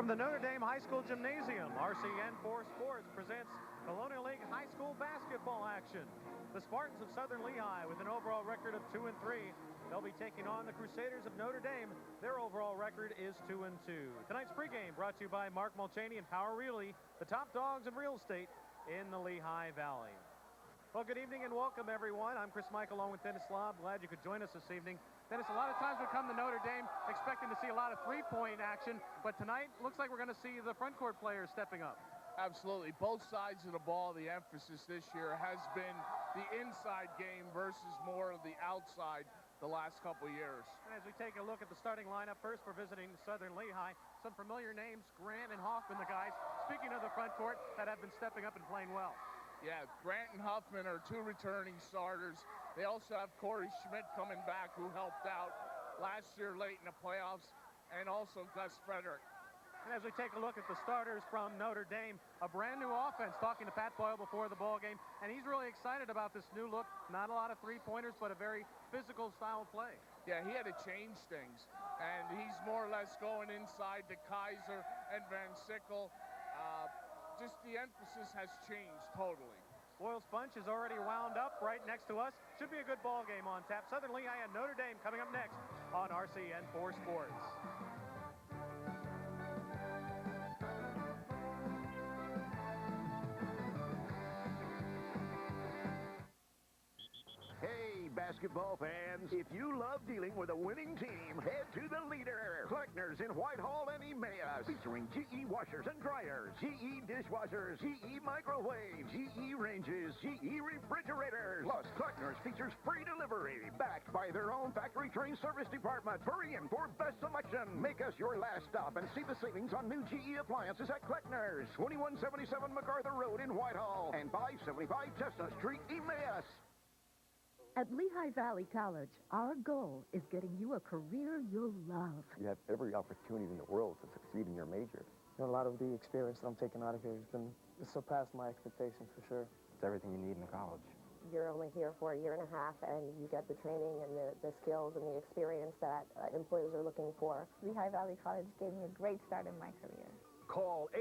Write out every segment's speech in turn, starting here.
From the Notre Dame High School Gymnasium, RCN4 Sports presents Colonial League High School basketball action. The Spartans of Southern Lehigh, with an overall record of 2-3, they'll be taking on the Crusaders of Notre Dame. Their overall record is 2-2. Tonight's pregame brought to you by Mark Mulchaney and Power Realty, the top dogs in real estate in the Lehigh Valley. Well, good evening and welcome, everyone. I'm Chris Michael along with Dennis Lobb. Glad you could join us this evening. Dennis, a lot of times we come to Notre Dame expecting to see a lot of three-point action, but tonight looks like we're going to see the front court players stepping up. Absolutely. Both sides of the ball, the emphasis this year has been the inside game versus more of the outside the last couple years. And as we take a look at the starting lineup, first for visiting Southern Lehigh, some familiar names, Grant and Hoffman, the guys, speaking of the front court, that have been stepping up and playing well. Yeah, Grant and Huffman are two returning starters. They also have Corey Schmidt coming back, who helped out last year late in the playoffs, and also Gus Frederick. And as we take a look at the starters from Notre Dame, a brand new offense, talking to Pat Boyle before the ball game, and he's really excited about this new look. Not a lot of three-pointers, but a very physical style of play. Yeah, he had to change things, and he's more or less going inside to Kaiser and Van Sickle. Just the emphasis has changed totally. Boyle's bunch is already wound up right next to us. Should be a good ball game on tap. Southern Lehigh and Notre Dame coming up next on RCN4 Sports. Hey, basketball fans, if you love dealing with a winning team, head to the leader, Kleckner's in Whitehall and Emmaus, featuring GE washers and dryers, GE dishwashers, GE microwaves, GE ranges, GE refrigerators. Plus, Kleckner's features free delivery, backed by their own factory-trained service department. Hurry in for best selection. Make us your last stop and see the savings on new GE appliances at Kleckner's, 2177 MacArthur Road in Whitehall and 575 Chestnut Street, Emmaus. At Lehigh Valley College, our goal is getting you a career you'll love. You have every opportunity in the world to succeed in your major. A lot of the experience that I'm taking out of here has surpassed my expectations for sure. It's everything you need in college. You're only here for a year and a half, and you get the training and the skills and the experience that employers are looking for. Lehigh Valley College gave me a great start in my career. Call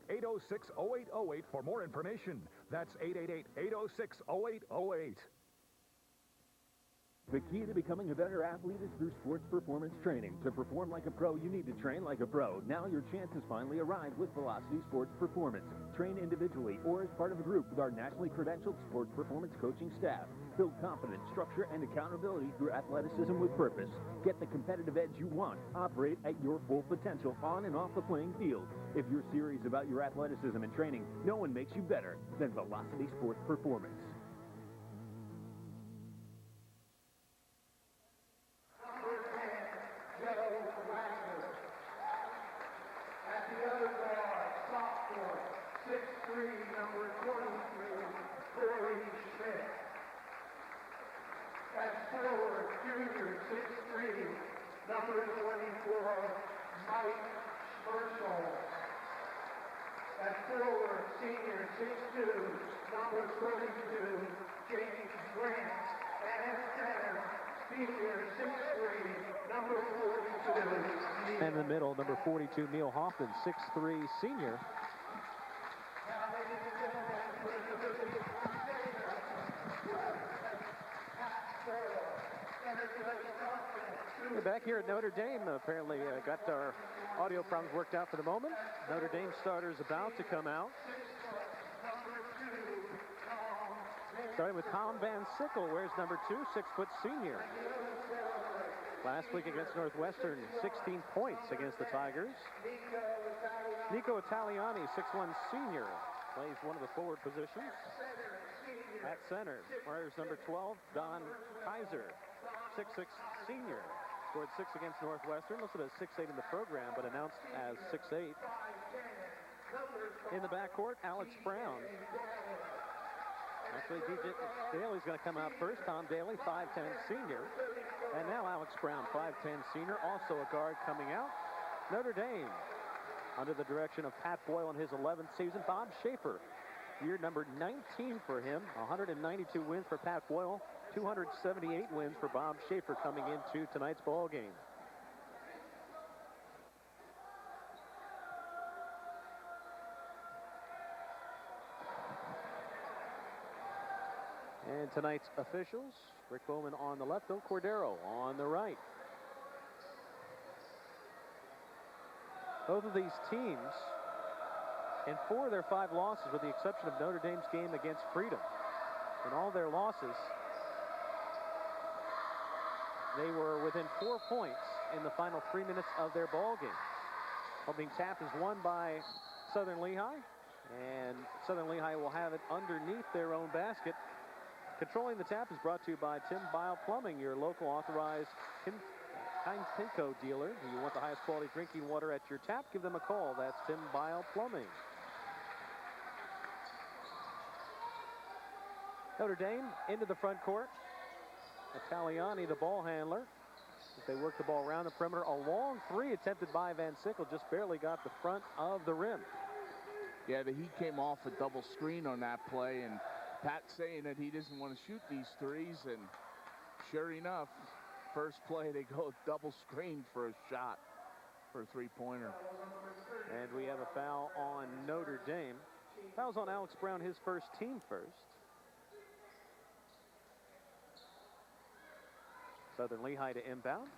888-806-0808 for more information. That's 888-806-0808. The key to becoming a better athlete is through sports performance training. To perform like a pro, you need to train like a pro. Now your chance has finally arrived with Velocity Sports Performance. Train individually or as part of a group with our nationally credentialed sports performance coaching staff. Build confidence, structure, and accountability through athleticism with purpose. Get the competitive edge you want. Operate at your full potential on and off the playing field. If you're serious about your athleticism and training, no one makes you better than Velocity Sports Performance. At the other guard, sophomore, 6'3", number 23, Corey Schmidt. At forward, junior, 6'3", number 24, Mike Schmerschel. At forward, senior, 6'2", number 32, James Grant. And at center, senior, 6'3", number 42. And in the middle, number 42, Neil Hoffman, 6'3", senior. We're back here at Notre Dame. Apparently got our audio problems worked out for the moment. Notre Dame starters about to come out. Starting with Colin Van Sickle, wears number 2, 6-foot senior. Last week against Northwestern, 16 points against the Tigers. Nico Italiani, 6'1", senior, plays one of the forward positions. At center, wears number 12, Don Kaiser, 6'6", senior. Scored 6 against Northwestern, listed as 6'8" in the program, but announced as 6'8". In the backcourt, Alex Brown. Actually, DJ Daly's going to come out first. Tom Daly, 5'10", senior. And now Alex Brown, 5'10", senior, also a guard coming out. Notre Dame, under the direction of Pat Boyle in his 11th season. Bob Schaefer, year number 19 for him. 192 wins for Pat Boyle, 278 wins for Bob Schaefer coming into tonight's ball game. And tonight's officials, Rick Bowman on the left, Bill Cordero on the right. Both of these teams, in 4 of their 5 losses, with the exception of Notre Dame's game against Freedom, in all their losses, they were within 4 points in the final 3 minutes of their ball game. Opening tap is won by Southern Lehigh, and Southern Lehigh will have it underneath their own basket. Controlling the tap is brought to you by Tim Bile Plumbing, your local authorized Heinz Pinco dealer. If you want the highest quality drinking water at your tap, give them a call. That's Tim Bile Plumbing. Notre Dame into the front court. Italiani, the ball handler. As they work the ball around the perimeter. A long 3 attempted by Van Sickle, just barely got the front of the rim. Yeah, he came off a double screen on that play, and Pat's saying that he doesn't want to shoot these threes, and sure enough, first play they go double screen for a shot for a three-pointer. And we have a foul on Notre Dame. Foul's on Alex Brown, his first, team first. Southern Lehigh to inbound.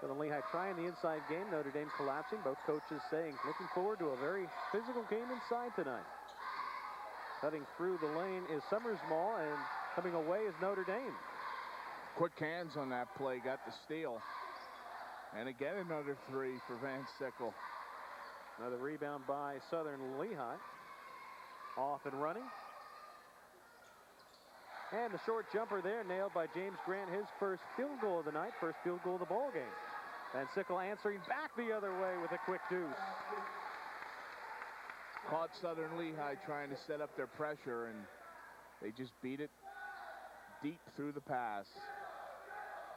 Southern Lehigh trying the inside game. Notre Dame collapsing. Both coaches saying, looking forward to a very physical game inside tonight. Cutting through the lane is Summersmall, and coming away is Notre Dame. Quick hands on that play, got the steal. And again, another 3 for Van Sickle. Another rebound by Southern Lehigh. Off and running. And the short jumper there, nailed by James Grant, his first field goal of the night, first field goal of the ball game. Van Sickle answering back the other way with a quick deuce. Caught Southern Lehigh trying to set up their pressure, and they just beat it deep through the pass.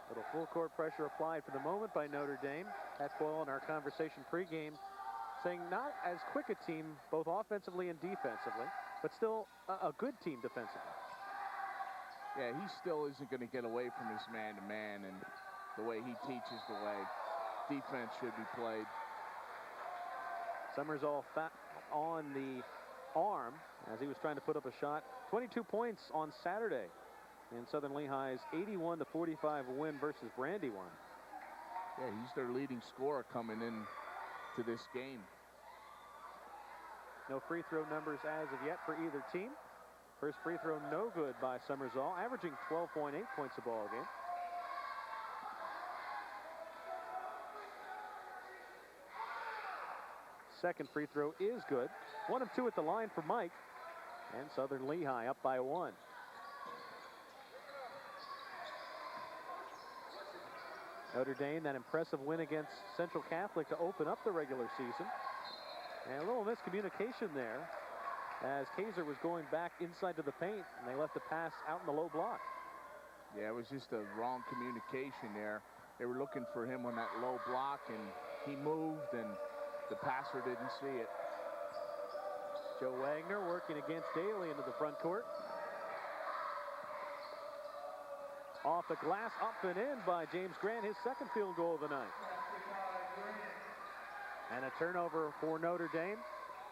Little full court pressure applied for the moment by Notre Dame. Pat Boyle in our conversation pregame saying not as quick a team, both offensively and defensively, but still a good team defensively. Yeah, he still isn't going to get away from his man-to-man and the way he teaches the way defense should be played. Summers all on the arm as he was trying to put up a shot. 22 points on Saturday in Southern Lehigh's 81-45 win versus Brandywine. Yeah, he's their leading scorer coming in to this game. No free throw numbers as of yet for either team. First free throw no good by Summersall, averaging 12.8 points a ball game. Second free throw is good. 1 of 2 at the line for Mike. And Southern Lehigh up by 1. Notre Dame, that impressive win against Central Catholic to open up the regular season. And a little miscommunication there as Kaiser was going back inside to the paint, and they left the pass out in the low block. Yeah, it was just a wrong communication there. They were looking for him on that low block, and he moved, and the passer didn't see it. Joe Wagner working against Daly into the front court. Off the glass, up and in by James Grant, his second field goal of the night. And a turnover for Notre Dame.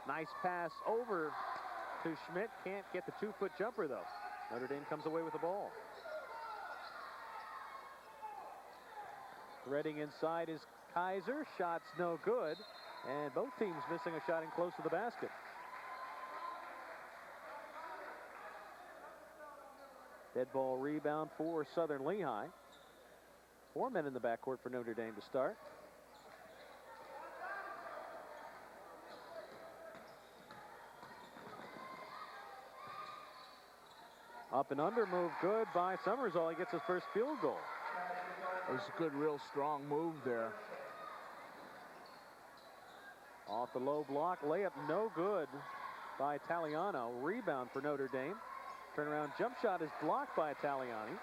Nice pass over to Schmidt. Can't get the 2-foot jumper, though. Notre Dame comes away with the ball. Threading inside is Kaiser. Shots no good. And both teams missing a shot in close to the basket. Dead ball rebound for Southern Lehigh. 4 men in the backcourt for Notre Dame to start. Up and under move good by Summersall. He gets his first field goal. It was a good, real strong move there. Off the low block, layup no good by Italiano. Rebound for Notre Dame. Turnaround jump shot is blocked by Italiani.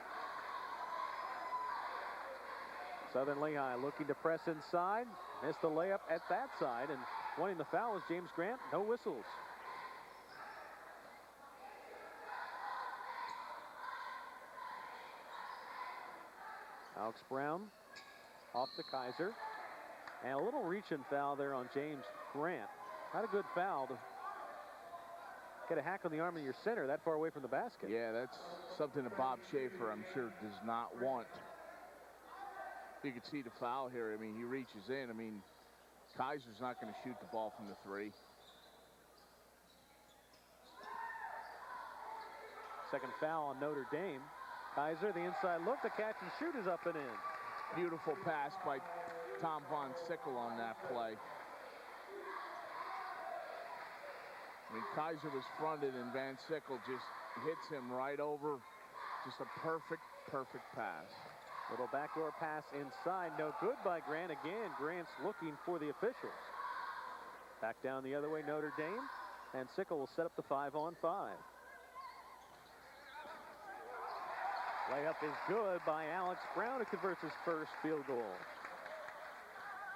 Southern Lehigh looking to press inside. Missed the layup at that side, and wanting the foul is James Grant. No whistles. Alex Brown off to Kaiser. And a little reach-in foul there on James Grant. Not a good foul to get a hack on the arm of your center that far away from the basket. Yeah, that's something that Bob Schaefer, I'm sure, does not want. You can see the foul here. I mean, he reaches in. I mean, Kaiser's not going to shoot the ball from the 3. Second foul on Notre Dame. Kaiser, the inside look, the catch and shoot is up and in. Beautiful pass by Tom Von Sickle on that play. I mean, Kaiser was fronted and Van Sickle just hits him right over. Just a perfect pass. Little backdoor pass inside, no good by Grant. Again, Grant's looking for the officials. Back down the other way, Notre Dame. And Sickle will set up the 5-on-5. Layup is good by Alex Brown, who converts his first field goal.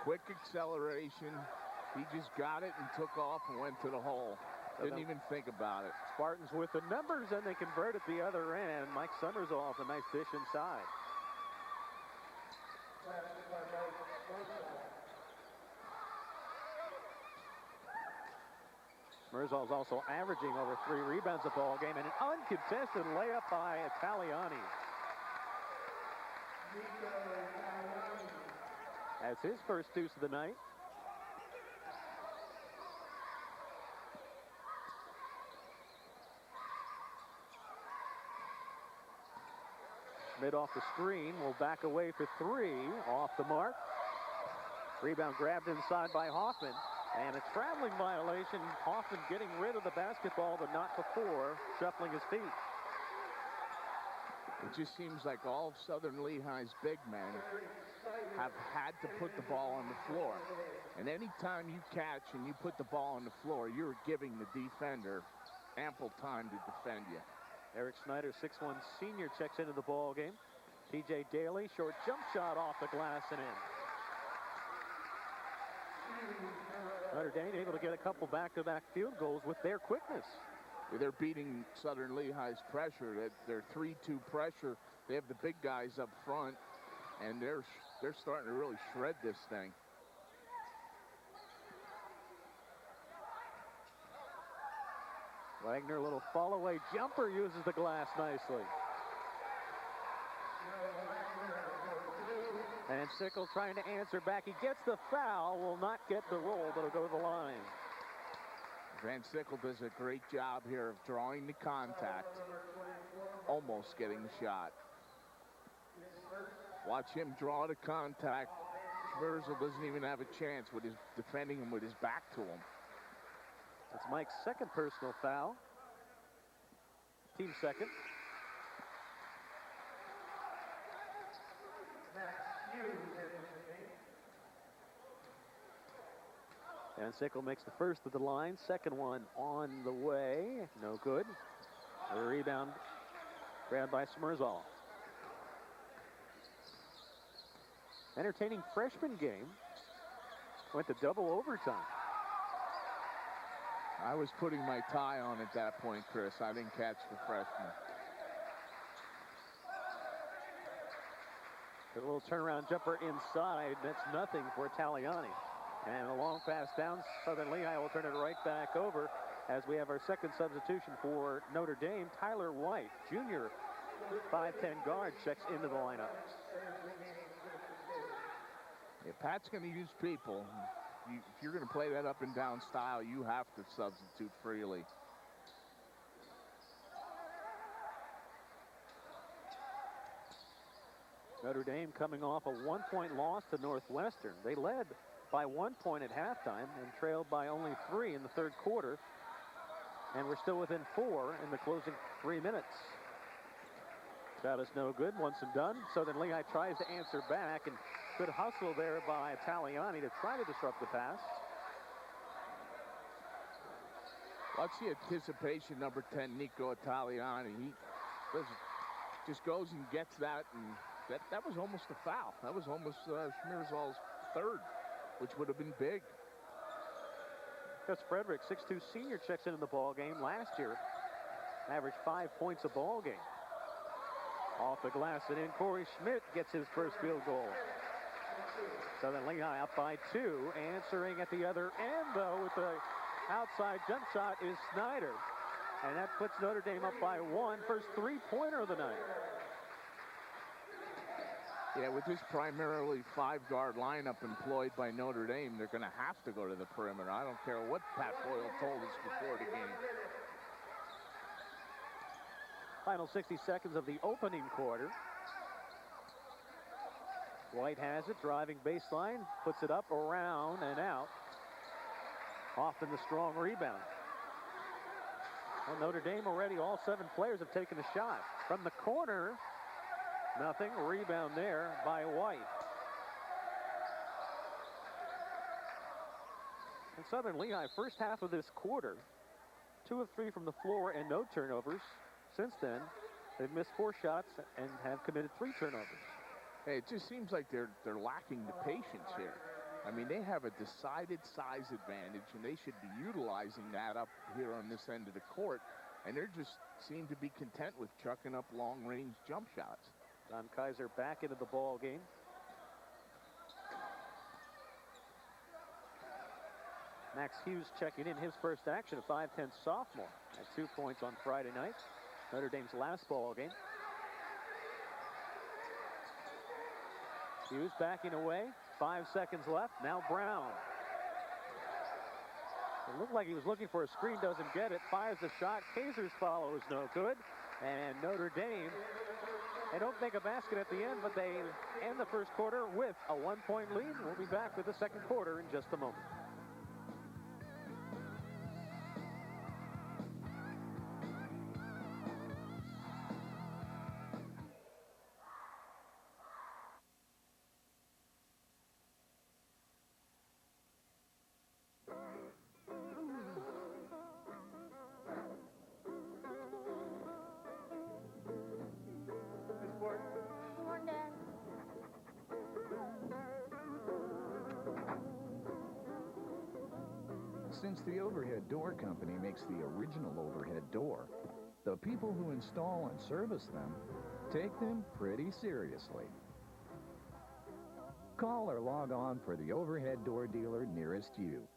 Quick acceleration. He just got it and took off and went to the hole. Didn't even think about it. Spartans with the numbers, and they convert at the other end. Mike Summersoff, a nice dish inside. Summersoff's also averaging over 3 rebounds a ball game, and an uncontested layup by Italiani. That's his first deuce of the night. Schmidt off the screen, will back away for 3, off the mark. Rebound grabbed inside by Hoffman, and a traveling violation. Hoffman getting rid of the basketball, but not before shuffling his feet. It just seems like all of Southern Lehigh's big men have had to put the ball on the floor. And anytime you catch and you put the ball on the floor, you're giving the defender ample time to defend you. Eric Snyder, 6'1" senior, checks into the ball game. TJ Daly, short jump shot off the glass and in. Notre Dame able to get a couple back-to-back field goals with their quickness. They're beating Southern Lehigh's pressure. Their 3-2 pressure. They have the big guys up front, and they're starting to really shred this thing. Wagner, a little fall-away jumper, uses the glass nicely. And Sickle trying to answer back. He gets the foul, will not get the roll, but will go to the line. Van Sickle does a great job here of drawing the contact, almost getting the shot. Watch him draw the contact. Schmerzel doesn't even have a chance with his defending him with his back to him. That's Mike's second personal foul. Team second. And Sickle makes the first of the line. Second one on the way. No good. A rebound grabbed by Smerzal. Entertaining freshman game. Went to double overtime. I was putting my tie on at that point, Chris. I didn't catch the freshman. A little turnaround jumper inside. That's nothing for Italiani. And a long pass down. Southern Lehigh will turn it right back over as we have our second substitution for Notre Dame. Tyler White, junior, 5'10" guard, checks into the lineup. Yeah, Pat's going to use people. If you're going to play that up and down style, you have to substitute freely. Notre Dame coming off a 1-point loss to Northwestern. They led by 1 point at halftime and trailed by only 3 in the third quarter. And we're still within 4 in the closing 3 minutes. Shot is no good, once and done. Southern Lehigh tries to answer back, and good hustle there by Italiani to try to disrupt the pass. Watch the anticipation, number 10, Nico Italiani. He just goes and gets that, and that was almost a foul. That was almost Schmerzal's third, which would have been big. Gus Frederick, 6'2" senior, checks into the ball game. Last year, averaged 5 points a ball game. Off the glass and in, Corey Schmidt gets his first field goal. Southern Lehigh up by 2, answering at the other end, though, with the outside jump shot is Snyder. And that puts Notre Dame up by 1. First three-pointer of the night. Yeah, with this primarily five-guard lineup employed by Notre Dame, they're going to have to go to the perimeter. I don't care what Pat Boyle told us before the game. Final 60 seconds of the opening quarter. White has it, driving baseline, puts it up, around, and out. Often the strong rebound. Well, Notre Dame already, all 7 players have taken a shot. From the corner, nothing. Rebound there by White. And Southern Lehigh, first half of this quarter, 2 of 3 from the floor and no turnovers. Since then, they've missed 4 shots and have committed 3 turnovers. Hey, it just seems like they're lacking the patience here. I mean, they have a decided size advantage, and they should be utilizing that up here on this end of the court. And they just seem to be content with chucking up long-range jump shots. Don Kaiser back into the ball game. Max Hughes checking in his first action, a 5'10" sophomore. Had 2 points on Friday night. Notre Dame's last ball game. Hughes backing away. 5 seconds left. Now Brown. It looked like he was looking for a screen, doesn't get it. Fires the shot. Kaiser's follow is no good. And Notre Dame, they don't make a basket at the end, but they end the first quarter with a 1-point lead. We'll be back with the second quarter in just a moment. Since the Overhead Door Company makes the original overhead door, the people who install and service them take them pretty seriously. Call or log on for the overhead door dealer nearest you.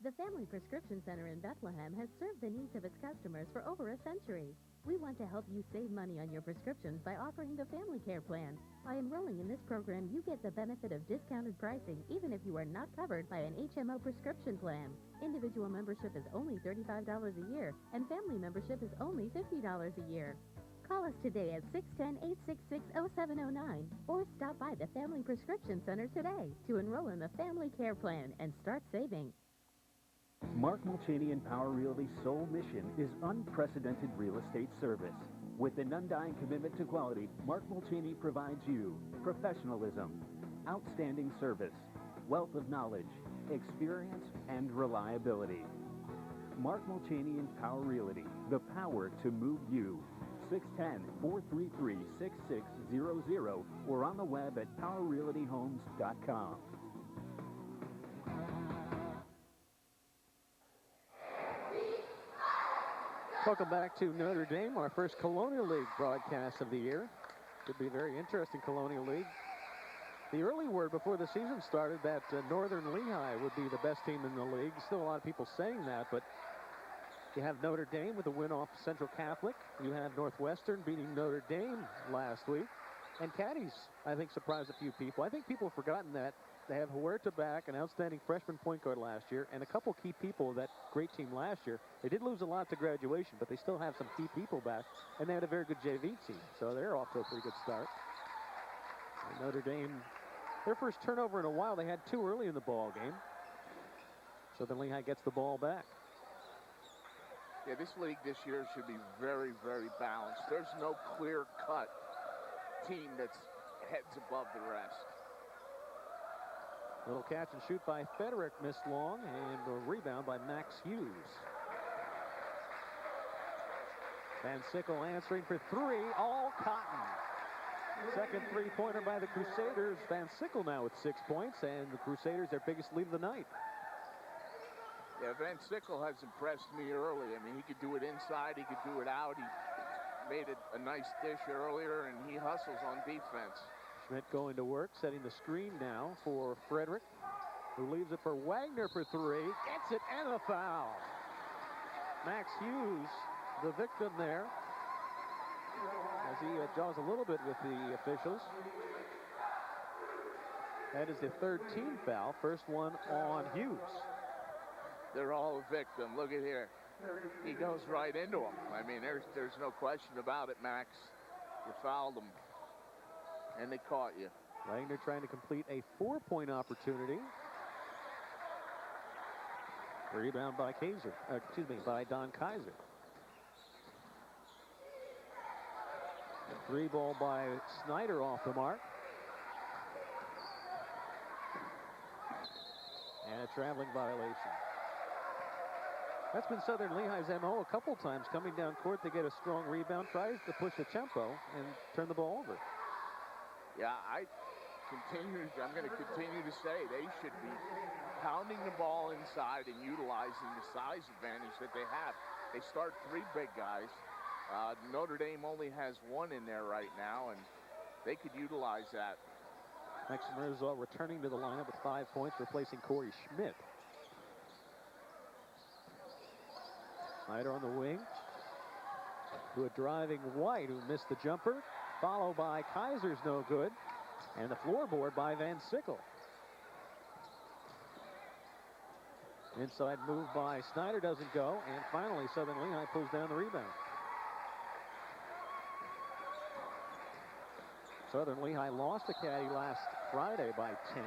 The Family Prescription Center in Bethlehem has served the needs of its customers for over a century. We want to help you save money on your prescriptions by offering the Family Care Plan. By enrolling in this program, you get the benefit of discounted pricing even if you are not covered by an HMO prescription plan. Individual membership is only $35 a year, and family membership is only $50 a year. Call us today at 610-866-0709 or stop by the Family Prescription Center today to enroll in the Family Care Plan and start saving. Mark Mulchaney and Power Realty's sole mission is unprecedented real estate service. With an undying commitment to quality, Mark Mulchaney provides you professionalism, outstanding service, wealth of knowledge, experience, and reliability. Mark Mulchaney and Power Realty, the power to move you. 610-433-6600 or on the web at powerrealtyhomes.com. Welcome back to Notre Dame, our first Colonial League broadcast of the year. Could be a very interesting Colonial League. The early word before the season started that Northern Lehigh would be the best team in the league. Still a lot of people saying that, but you have Notre Dame with a win off Central Catholic. You have Northwestern beating Notre Dame last week. And Caddies, I think, surprised a few people. I think people have forgotten that. They have Huerta back, an outstanding freshman point guard last year, and a couple key people of that great team last year. They did lose a lot to graduation, but they still have some key people back, and they had a very good JV team, so they're off to a pretty good start. And Notre Dame, their first turnover in a while, they had 2 early in the ball game. So then Lehigh gets the ball back. Yeah, this league this year should be very, very balanced. There's no clear-cut team that's heads above the rest. Little catch and shoot by Federick, missed long, and a rebound by Max Hughes. Van Sickle answering for 3, all Cotton. Second three-pointer by the Crusaders. Van Sickle now with 6 points, and the Crusaders their biggest lead of the night. Yeah, Van Sickle has impressed me early. I mean, he could do it inside, he could do it out. He made it a nice dish earlier, and he hustles on defense. Schmidt going to work, setting the screen now for Frederick. who leaves it for Wagner for three. Gets it and a foul. Max Hughes, the victim there, as he jaws a little bit with the officials. That is the third team foul. First one on Hughes. They're all a victim. Look at here. He goes right into him. I mean, there's no question about it, Max. You fouled him, and they caught you. Wagner trying to complete a 4-point opportunity. Rebound by by Don Kaiser. Three ball by Snyder off the mark. And a traveling violation. That's been Southern Lehigh's MO a couple times. Coming down court, they get a strong rebound, tries to push the tempo and turn the ball over. Yeah, I'm going to continue to say they should be pounding the ball inside and utilizing the size advantage that they have. They start three big guys. Notre Dame only has one in there right now, and they could utilize that. Max Mirzal returning to the lineup with 5 points, replacing Corey Schmidt. Snyder on the wing to a driving White, who missed the jumper, followed by Kaiser's no good, and the floorboard by Van Sickle. Inside move by Snyder doesn't go, and finally Southern Lehigh pulls down the rebound. Southern Lehigh lost to Caddy last Friday by 10.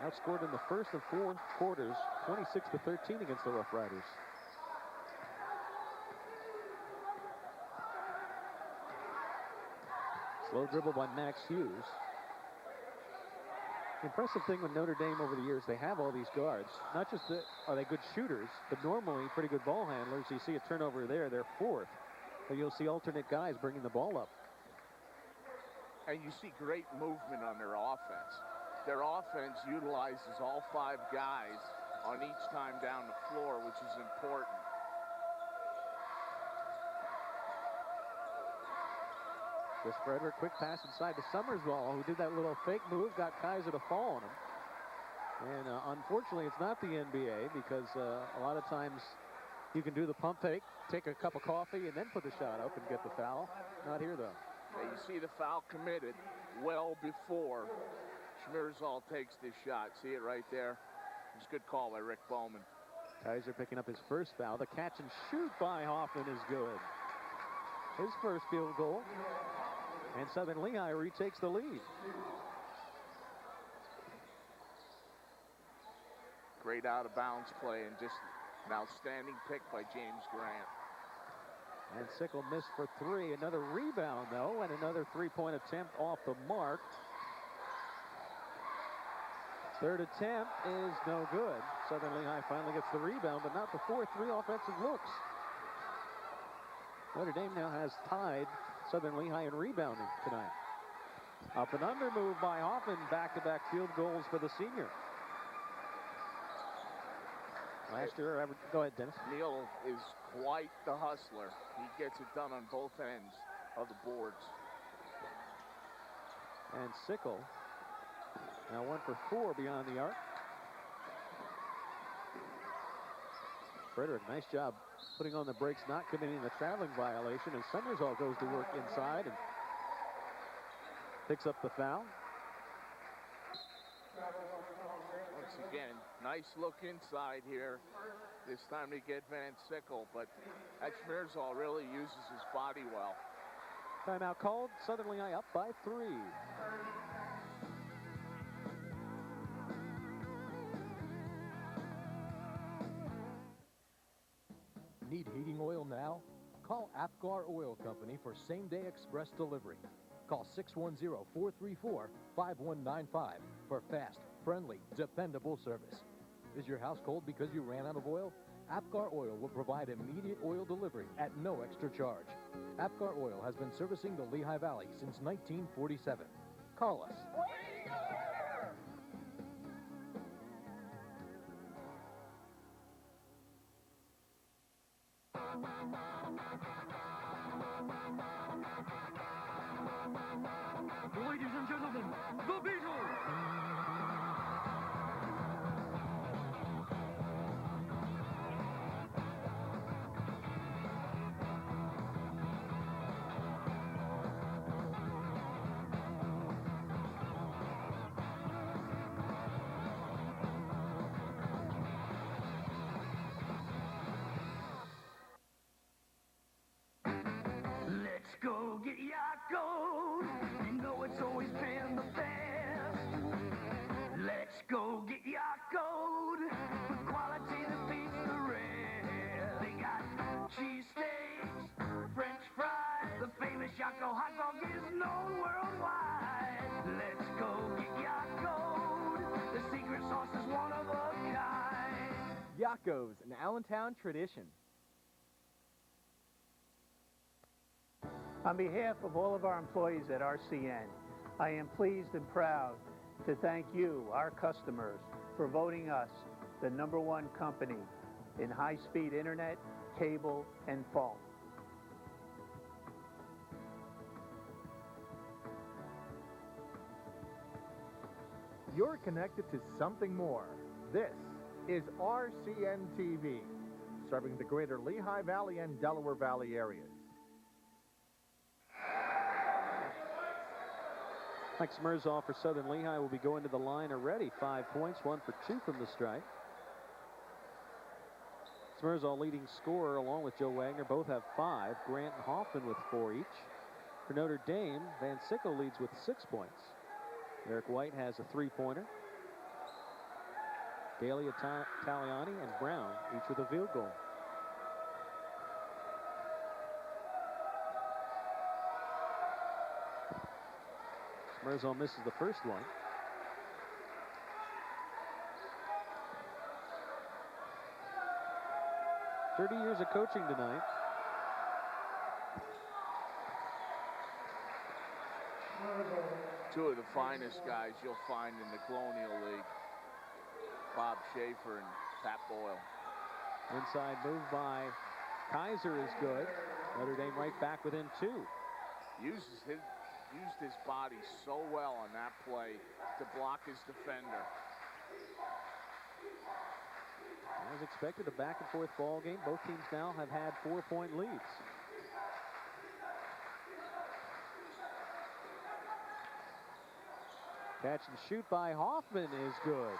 Outscored in the first and fourth quarters, 26-13 against the Rough Riders. Slow dribble by Max Hughes. The impressive thing with Notre Dame over the years, they have all these guards. Not just are they good shooters, but normally pretty good ball handlers. You see a turnover there, they're fourth. But you'll see alternate guys bringing the ball up. And you see great movement on their offense. Their offense utilizes all 5 guys on each time down the floor, which is important. The spreader, quick pass inside to Summerswall, who did that little fake move, got Kaiser to fall on him. And unfortunately, it's not the NBA, because a lot of times you can do the pump fake, take a cup of coffee, and then put the shot up and get the foul. Not here, though. Yeah, you see the foul committed well before Schmierzal takes this shot. See it right there? It's a good call by Rick Bowman. Kaiser picking up his first foul. The catch and shoot by Hoffman is good. His first field goal. And Southern Lehigh retakes the lead. Great out-of-bounds play and just an outstanding pick by James Grant. And Sickle missed for 3. Another rebound, though, and another 3-point attempt off the mark. Third attempt is no good. Southern Lehigh finally gets the rebound, but not before 3 offensive looks. Notre Dame now has tied Southern Lehigh in rebounding tonight. Up and under move by Hoffman. Back-to-back field goals for the senior. Last year, go ahead, Dennis. Neal is quite the hustler. He gets it done on both ends of the boards. And Sickle now 1 for 4 beyond the arc. Frederick, nice job putting on the brakes, not committing the traveling violation, and Summersall goes to work inside and picks up the foul. Once again, nice look inside here. This time to get Van Sickle, but that Schmierzal really uses his body well. Timeout called. Southern Lehigh up by 3. Need heating oil now? Call Apgar Oil Company for same-day express delivery. Call 610-434-5195 for fast, friendly, dependable service. Is your house cold because you ran out of oil? Apgar Oil will provide immediate oil delivery at no extra charge. Apgar Oil has been servicing the Lehigh Valley since 1947. Call us. Ladies and gentlemen, the Beatles! Yakoed with quality that beats the rest. They got cheesesteaks, French fries. The famous Yako hot dog is known worldwide. Let's go get Yakoed. The secret sauce is one of a kind. Yako's, an Allentown tradition. On behalf of all of our employees at RCN, I am pleased and proud to thank you, our customers, for voting us the #1 company in high-speed internet, cable, and phone. You're connected to something more. This is RCN TV, serving the greater Lehigh Valley and Delaware Valley areas. Mike Smirzoff for Southern Lehigh will be going to the line already. 5 points, 1 for 2 from the strike. Smirzoff leading scorer along with Joe Wagner. Both have 5. Grant and Hoffman with 4 each. For Notre Dame, Van Sickle leads with 6 points. Eric White has a 3-pointer. Daly, Taliani, and Brown each with a field goal. Smirzoff misses the first one. "30 years of coaching tonight. Two of the finest guys you'll find in the Colonial League. Bob Schaefer and Pat Boyle. Inside move by Kaiser is good. Notre Dame right back within 2. Used his body so well on that play to block his defender. As expected, a back-and-forth ball game. Both teams now have had 4-point leads. Catch and shoot by Hoffman is good.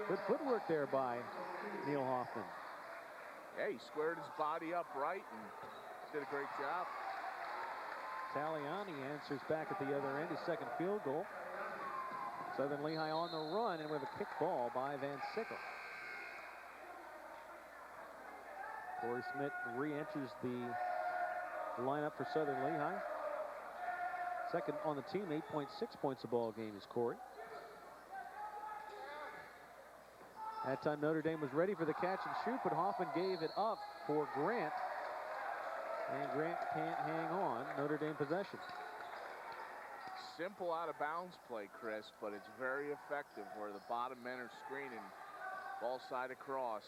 Good footwork there by Neil Hoffman. Yeah, he squared his body up right and did a great job. Taliani answers back at the other end, his second field goal. Southern Lehigh on the run, and with a kick ball by Van Sickle. Corey Smith re-enters the lineup for Southern Lehigh. Second on the team, 8.6 points a ball game is Corey. That time Notre Dame was ready for the catch and shoot, but Hoffman gave it up for Grant. And Grant can't hang on. Notre Dame possession. Simple out-of-bounds play, Chris, but it's very effective where the bottom men are screening. Ball side across.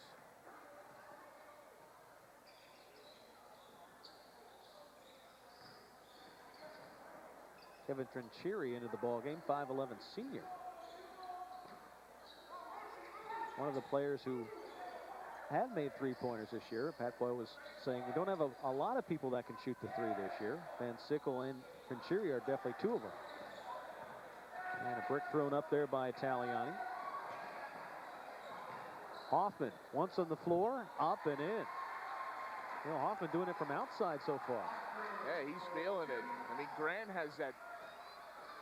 Kevin Trincheri into the ball game, 5'11" senior. One of the players who have made 3-pointers this year. Pat Boyle was saying we don't have a lot of people that can shoot the 3 this year. Van Sickle and Trincheri are definitely 2 of them. And a brick thrown up there by Taliani. Hoffman once on the floor, up and in. You know, Hoffman doing it from outside so far. Yeah, he's feeling it. I mean, Grant has that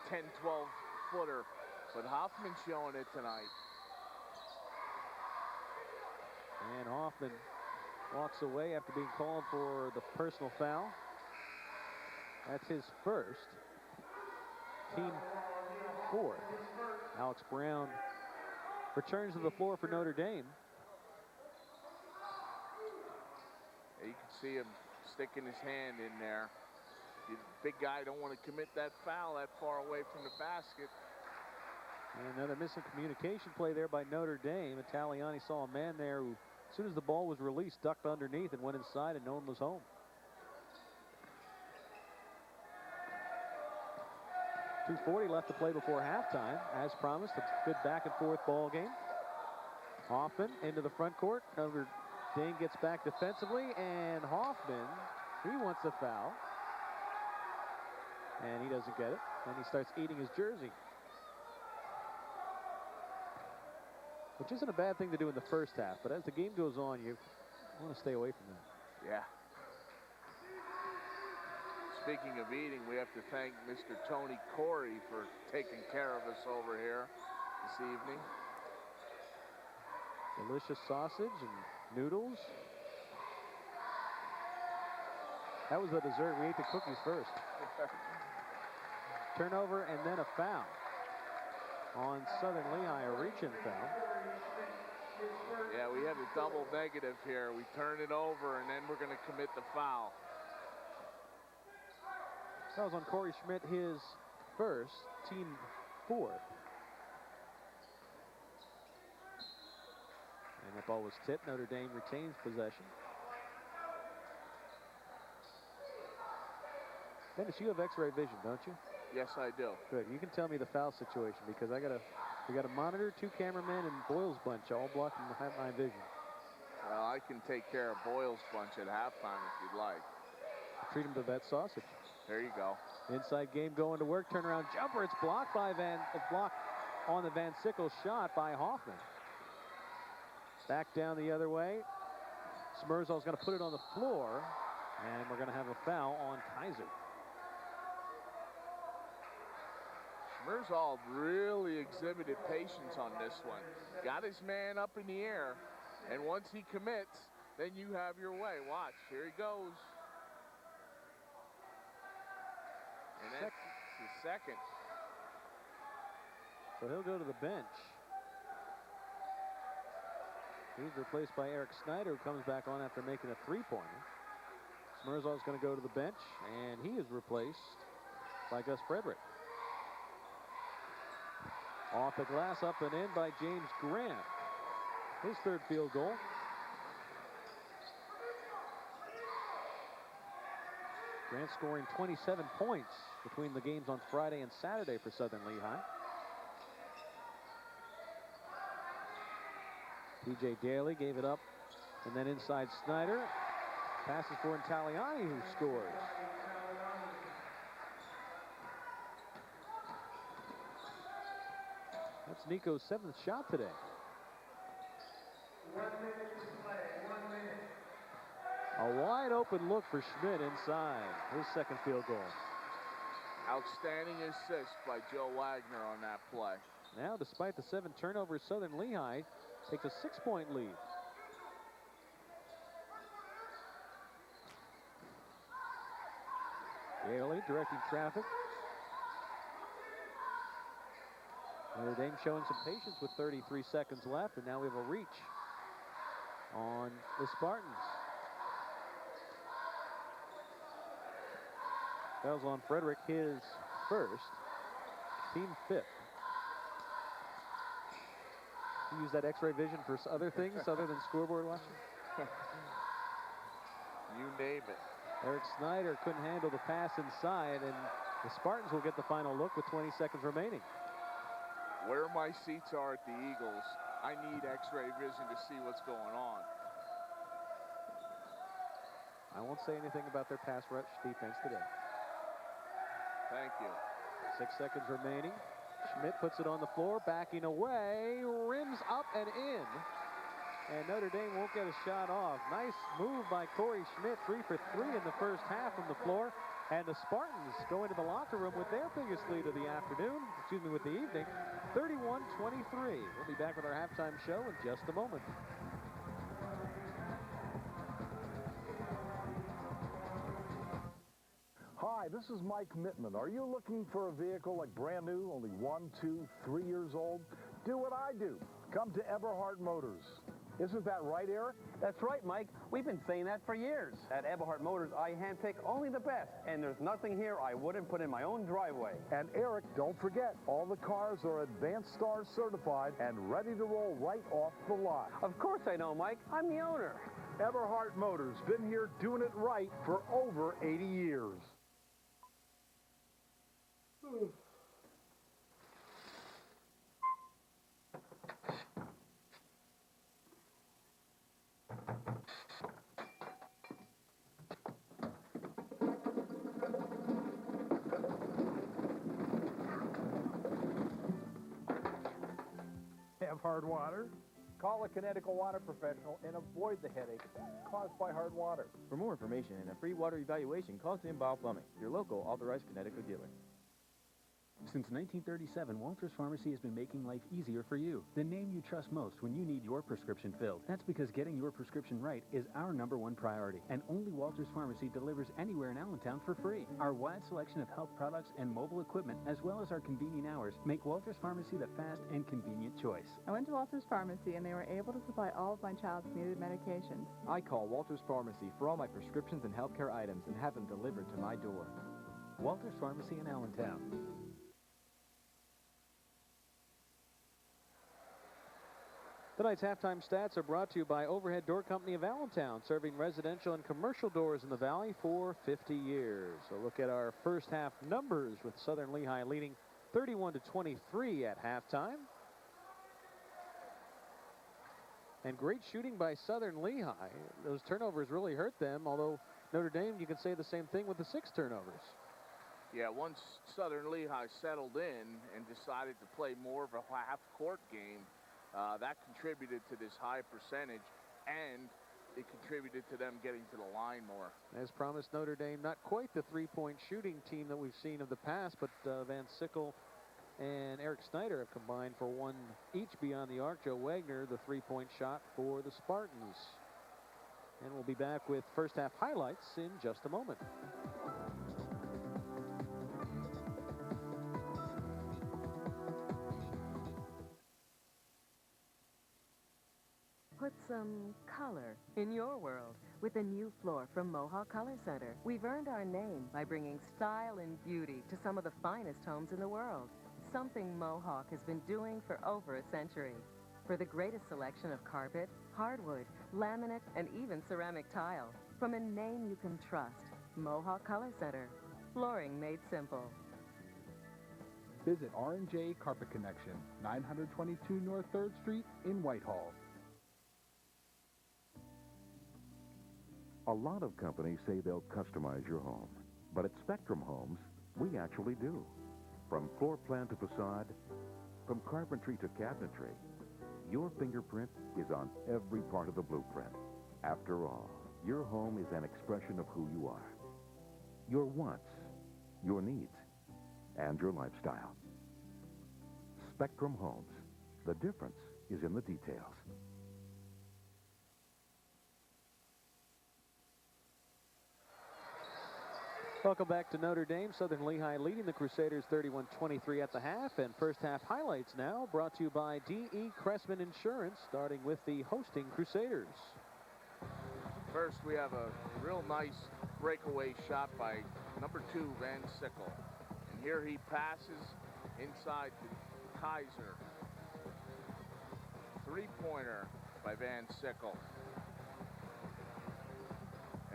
10, 12 footer, but Hoffman's showing it tonight. And Hoffman walks away after being called for the personal foul. That's his first. Team 4th. Alex Brown returns to the floor for Notre Dame. Yeah, you can see him sticking his hand in there. The big guy don't want to commit that foul that far away from the basket. And another missing communication play there by Notre Dame. Italiani saw a man there who, as soon as the ball was released, ducked underneath and went inside, and no one was home. .240 left to play before halftime. As promised, a good back-and-forth ball game. Hoffman into the front court. Notre Dame gets back defensively, and Hoffman, he wants a foul. And he doesn't get it, and he starts eating his jersey. Which isn't a bad thing to do in the first half, but as the game goes on, you want to stay away from that. Yeah. Speaking of eating, we have to thank Mr. Tony Corey for taking care of us over here this evening. Delicious sausage and noodles. That was the dessert. We ate the cookies first. Turnover and then a foul on Southern Lehigh, a reach-in foul. Yeah, we have a double negative here. We turn it over, and then we're going to commit the foul. That was on Corey Schmidt, his first, team fourth. And that ball was tipped. Notre Dame retains possession. Dennis, you have X-ray vision, don't you? Yes, I do. Good. You can tell me the foul situation because we got a monitor, 2 cameramen, and Boyle's bunch all blocking my vision. Well, I can take care of Boyle's bunch at halftime if you'd like. Treat him to that sausage. There you go. Inside game going to work. Turnaround jumper. It's blocked by blocked on the Van Sickle shot by Hoffman. Back down the other way. Smerzal's going to put it on the floor, and we're going to have a foul on Kaiser. Smerzal really exhibited patience on this one. Got his man up in the air, and once he commits, then you have your way. Watch, here he goes. And that's his second. So he'll go to the bench. He's replaced by Eric Snyder, who comes back on after making a three-pointer. Smerzal's going to go to the bench, and he is replaced by Gus Frederick. Off the glass, up and in by James Grant. His third field goal. Grant scoring 27 points between the games on Friday and Saturday for Southern Lehigh. P.J. Daly gave it up, and then inside Snyder. Passes for Intaliani, who scores. That's Nico's 7th shot today. 1 minute to play. 1 minute. A wide open look for Schmidt inside. His second field goal. Outstanding assist by Joe Wagner on that play. Now, despite the 7 turnovers, Southern Lehigh takes a 6-point lead. Daly directing traffic. Notre Dame showing some patience with 33 seconds left, and now we have a reach on the Spartans. That was on Frederick, his first, team 5th. You use that X-ray vision for other things other than scoreboard watching? You name it. Eric Snyder couldn't handle the pass inside, and the Spartans will get the final look with 20 seconds remaining. Where my seats are at the Eagles, I need X-ray vision to see what's going on. I won't say anything about their pass rush defense today. Thank you. 6 seconds remaining. Schmidt puts it on the floor, backing away, rims up and in. And Notre Dame won't get a shot off. Nice move by Corey Schmidt, 3 for 3 in the first half from the floor. And the Spartans go into the locker room with their biggest lead of the afternoon, with the evening, 31-23. We'll be back with our halftime show in just a moment. Hi, this is Mike Mittman. Are you looking for a vehicle like brand new, only 1, 2, 3 years old? Do what I do. Come to Eberhard Motors. Isn't that right, Eric? That's right, Mike. We've been saying that for years. At Eberhard Motors, I handpick only the best, and there's nothing here I wouldn't put in my own driveway. And Eric, don't forget, all the cars are Advanced Star certified and ready to roll right off the lot. Of course I know, Mike. I'm the owner. Eberhard Motors, been here doing it right for over 80 years. Have hard water? Call a Connecticut water professional and avoid the headache caused by hard water. For more information and a free water evaluation, call Tim Bow Plumbing, your local authorized Connecticut dealer. Since 1937, Walters Pharmacy has been making life easier for you. The name you trust most when you need your prescription filled. That's because getting your prescription right is our #1 priority. And only Walters Pharmacy delivers anywhere in Allentown for free. Our wide selection of health products and mobile equipment, as well as our convenient hours, make Walters Pharmacy the fast and convenient choice. I went to Walters Pharmacy and they were able to supply all of my child's needed medications. I call Walters Pharmacy for all my prescriptions and healthcare items and have them delivered to my door. Walters Pharmacy in Allentown. Tonight's halftime stats are brought to you by Overhead Door Company of Allentown, serving residential and commercial doors in the Valley for 50 years. So look at our first half numbers with Southern Lehigh leading 31-23 at halftime. And great shooting by Southern Lehigh. Those turnovers really hurt them, although Notre Dame, you can say the same thing with the 6 turnovers. Yeah, once Southern Lehigh settled in and decided to play more of a half-court game, that contributed to this high percentage, and it contributed to them getting to the line more. As promised, Notre Dame, not quite the three-point shooting team that we've seen of the past, but Van Sickle and Eric Snyder have combined for 1 each beyond the arc. Joe Wagner, the three-point shot for the Spartans. And we'll be back with first half highlights in just a moment. Put some color in your world with a new floor from Mohawk Color Center. We've earned our name by bringing style and beauty to some of the finest homes in the world. Something Mohawk has been doing for over a century. For the greatest selection of carpet, hardwood, laminate, and even ceramic tile. From a name you can trust, Mohawk Color Center. Flooring made simple. Visit R&J Carpet Connection, 922 North 3rd Street in Whitehall. A lot of companies say they'll customize your home, but at Spectrum Homes, we actually do. From floor plan to facade, from carpentry to cabinetry, your fingerprint is on every part of the blueprint. After all, your home is an expression of who you are, your wants, your needs, and your lifestyle. Spectrum Homes. The difference is in the details. Welcome back to Notre Dame. Southern Lehigh leading the Crusaders 31-23 at the half. And first half highlights now brought to you by D.E. Cressman Insurance, starting with the hosting Crusaders. First, we have a real nice breakaway shot by number 2, Van Sickle. And here he passes inside to Kaiser. Three-pointer by Van Sickle.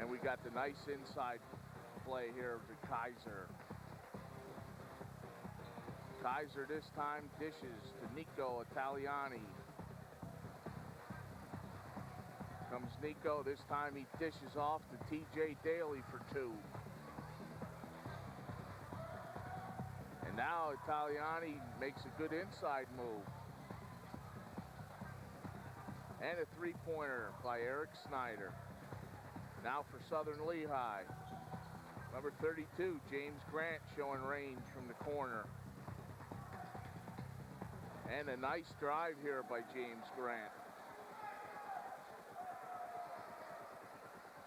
And we got the nice inside play here to Kaiser. Kaiser this time dishes to Nico Italiani. Comes Nico, this time he dishes off to TJ Daly for 2. And now Italiani makes a good inside move. And a three-pointer by Eric Snyder. Now for Southern Lehigh. Number 32, James Grant, showing range from the corner. And a nice drive here by James Grant.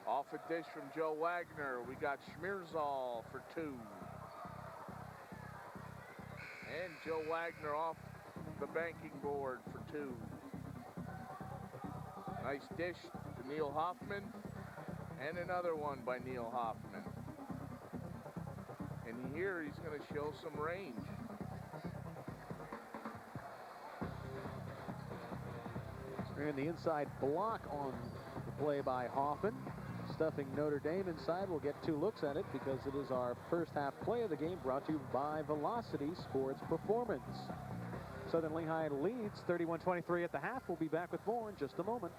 Off a dish from Joe Wagner, we got Schmierzall for 2. And Joe Wagner off the banking board for 2. Nice dish to Neil Hoffman. And another one by Neil Hoffman. And here he's going to show some range. And the inside block on the play by Hoffman. Stuffing Notre Dame inside. We'll get 2 looks at it because it is our first half play of the game, brought to you by Velocity Sports Performance. Southern Lehigh leads 31-23 at the half. We'll be back with more in just a moment.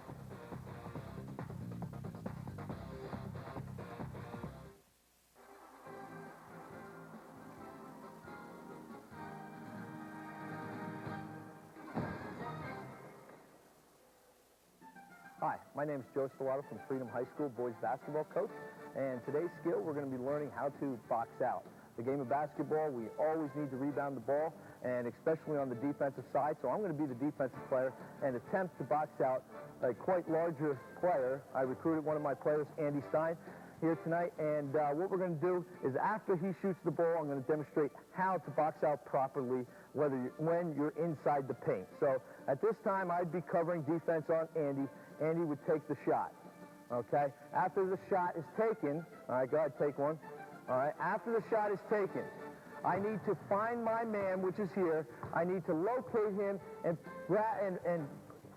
Hi, my name is Joe Stellato from Freedom High School boys basketball coach, and today's skill we're going to be learning how to box out. the game of basketball, we always need to rebound the ball, and especially on the defensive side. So I'm going to be the defensive player and attempt to box out a quite larger player. I recruited one of my players, Andy Stein, here tonight, and what we're going to do is after he shoots the ball, I'm going to demonstrate how to box out properly when you're inside the paint. So at this time, I'd be covering defense on Andy. Andy would take the shot, okay? After the shot is taken, all right, go ahead, take one. All right, after the shot is taken, I need to find my man, which is here. I need to locate him and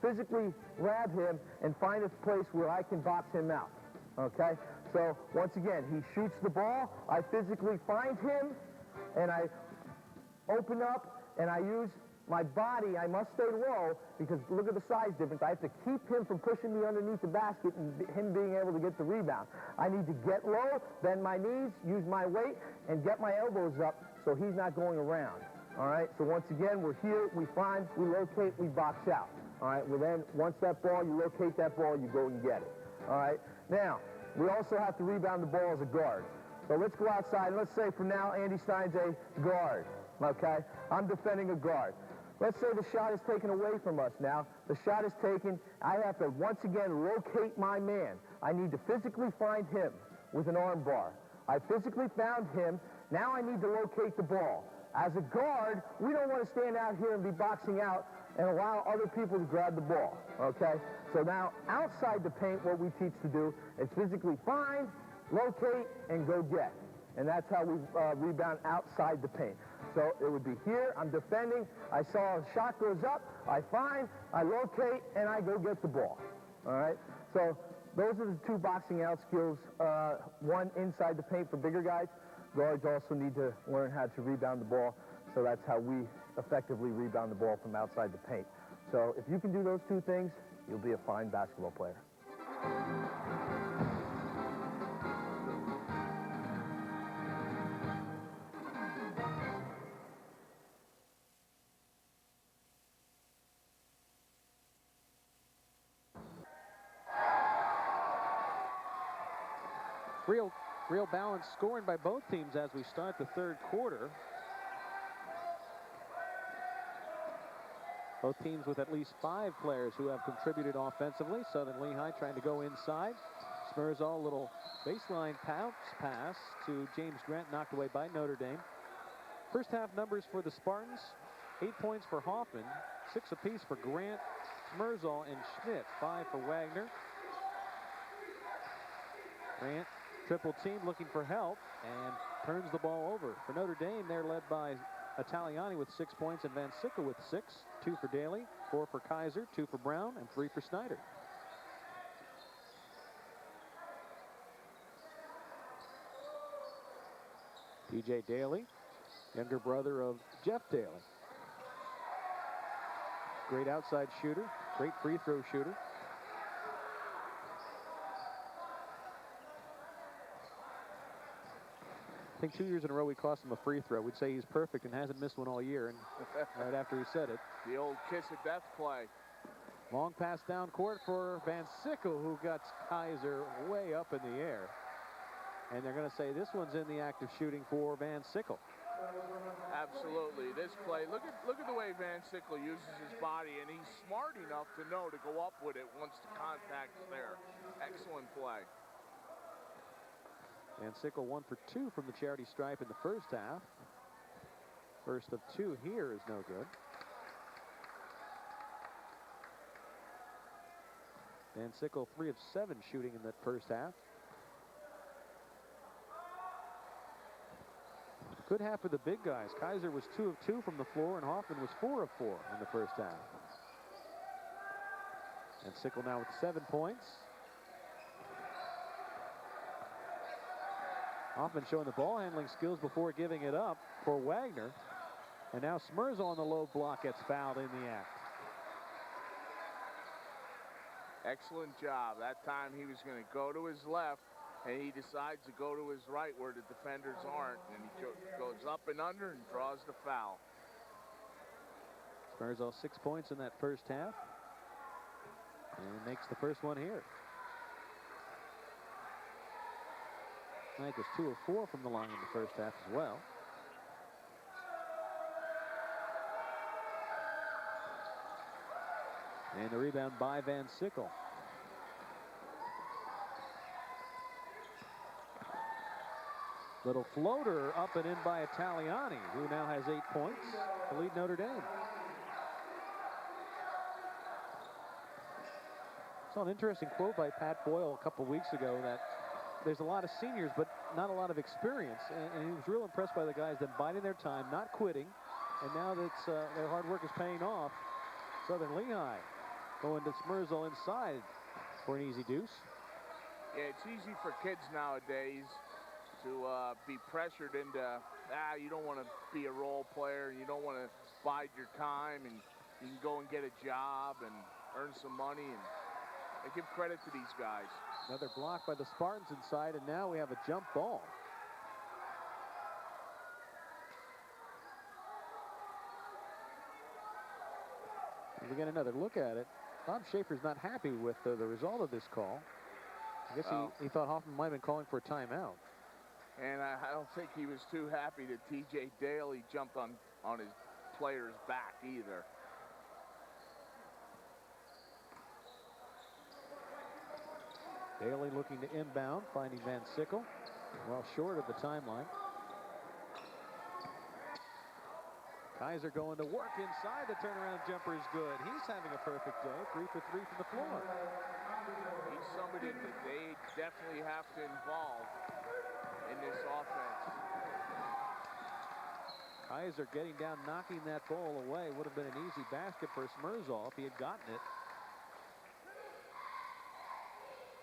physically grab him and find a place where I can box him out, okay? So, once again, he shoots the ball, I physically find him, and I open up, and I use my body. I must stay low, because look at the size difference. I have to keep him from pushing me underneath the basket and him being able to get the rebound. I need to get low, bend my knees, use my weight, and get my elbows up so he's not going around. All right, so once again, we're here, we find, we locate, we box out. All right, well then, once that ball, you locate that ball, you go and get it. All right, now, we also have to rebound the ball as a guard. So let's go outside, and let's say for now, Andy Stein's a guard, okay? I'm defending a guard. Let's say the shot is taken away from us now. The shot is taken. I have to, once again, locate my man. I need to physically find him with an arm bar. I physically found him. Now I need to locate the ball. As a guard, we don't want to stand out here and be boxing out and allow other people to grab the ball, okay? So now, outside the paint, what we teach to do is physically find, locate, and go get. And that's how we rebound outside the paint. So it would be here, I'm defending, I saw a shot goes up, I find, I locate, and I go get the ball, all right? So those are the two boxing out skills, one inside the paint for bigger guys. Guards also need to learn how to rebound the ball, so that's how we effectively rebound the ball from outside the paint. So if you can do those two things, you'll be a fine basketball player. Real balanced scoring by both teams as we start the third quarter. Both teams with at least 5 players who have contributed offensively. Southern Lehigh trying to go inside. Smirzal, little baseline bounce pass to James Grant, knocked away by Notre Dame. First half numbers for the Spartans: 8 points for Hoffman, 6 apiece for Grant, Smirzal, and Schmidt. 5 for Wagner. Grant, triple team, looking for help, and turns the ball over. For Notre Dame, they're led by Italiani with 6 points and Van Sickle with 6. 2 for Daly, 4 for Kaiser, 2 for Brown, and 3 for Snyder. P.J. Daly, younger brother of Jeff Daly. Great outside shooter, great free throw shooter. I think 2 years in a row we cost him a free throw. We'd say he's perfect and hasn't missed one all year, and right after he said it. The old kiss of death play. Long pass down court for Van Sickle, who got Kaiser way up in the air. And they're going to say this one's in the act of shooting for Van Sickle. Absolutely. This play, look at the way Van Sickle uses his body, and he's smart enough to know to go up with it once the contact's there. Excellent play. Van Sickle 1 for 2 from the charity stripe in the first half. First of 2 here is no good. Van Sickle 3 of 7 shooting in that first half. Good half for the big guys. Kaiser was 2 of 2 from the floor, and Hoffman was 4 of 4 in the first half. And Sickle now with 7 points. Hoffman showing the ball handling skills before giving it up for Wagner. And now Smirzal on the low block gets fouled in the act. Excellent job. That time he was going to go to his left, and he decides to go to his right where the defenders aren't, and he goes up and under and draws the foul. Smirzal 6 points in that first half, and makes the first one here. Knight was 2 of 4 from the line in the first half as well. And the rebound by Van Sickle. Little floater up and in by Italiani, who now has 8 points to lead Notre Dame. Saw an interesting quote by Pat Boyle a couple weeks ago that there's a lot of seniors, but not a lot of experience. And he was real impressed by the guys that biding their time, not quitting. And now that their hard work is paying off, Southern Lehigh going to Smerzal inside for an easy deuce. Yeah, it's easy for kids nowadays to be pressured into, you don't want to be a role player, you don't want to bide your time, and you can go and get a job and earn some money. And I give credit to these guys. Another block by the Spartans inside, and now we have a jump ball. And we get another look at it. Bob Schaefer's not happy with the result of this call. I guess he thought Hoffman might have been calling for a timeout. And I don't think he was too happy that T.J. Daly jumped on his player's back either. Daly looking to inbound, finding Van Sickle. Well short of the timeline. Kaiser going to work inside. The turnaround jumper is good. He's having a perfect day. 3 for 3 from the floor. He's somebody that they definitely have to involve in this offense. Kaiser getting down, knocking that ball away. Would have been an easy basket for Smerzal if he had gotten it.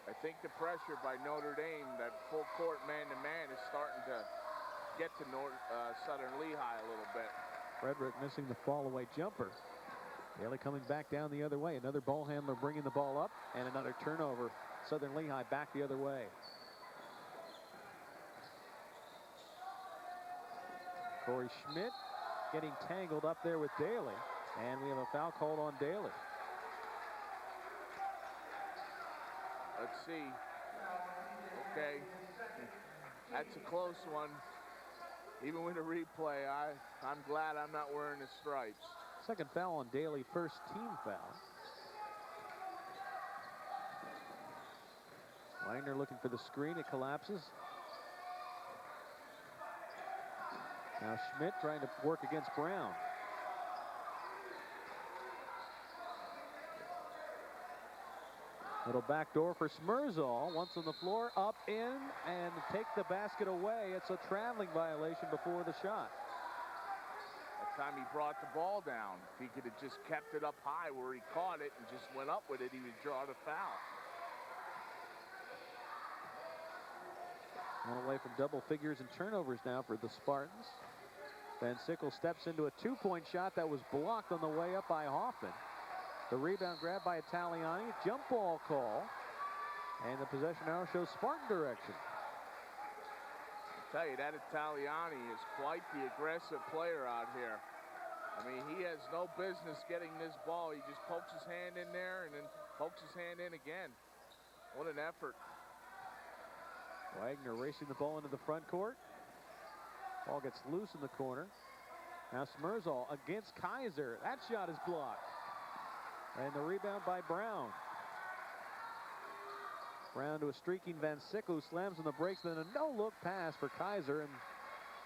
I think the pressure by Notre Dame, that full court man-to-man, is starting to get to Southern Lehigh a little bit. Frederick missing the fall-away jumper. Daly coming back down the other way. Another ball handler bringing the ball up, and another turnover. Southern Lehigh back the other way. Corey Schmidt getting tangled up there with Daly, and we have a foul called on Daly. Let's see. Okay. That's a close one. Even with a replay, I'm glad I'm not wearing the stripes. Second foul on Daly, first team foul. Wagner looking for the screen. It collapses. Now Schmidt trying to work against Brown. Little backdoor for Smerzal. Once on the floor, up, in, and take the basket away. It's a traveling violation before the shot. That time he brought the ball down. If he could have just kept it up high where he caught it and just went up with it, he would draw the foul. One away from double figures and turnovers now for the Spartans. Van Sickle steps into a two-point shot that was blocked on the way up by Hoffman. The rebound grab by Italiani, jump ball call, and the possession arrow shows Spartan direction. I'll tell you, that Italiani is quite the aggressive player out here. I mean, he has no business getting this ball. He just pokes his hand in there and then pokes his hand in again. What an effort. Wagner racing the ball into the front court. Ball gets loose in the corner. Now Smerzal against Kaiser. That shot is blocked. And the rebound by Brown. Brown to a streaking Van Sickle, who slams on the brakes, then a no-look pass for Kaiser, and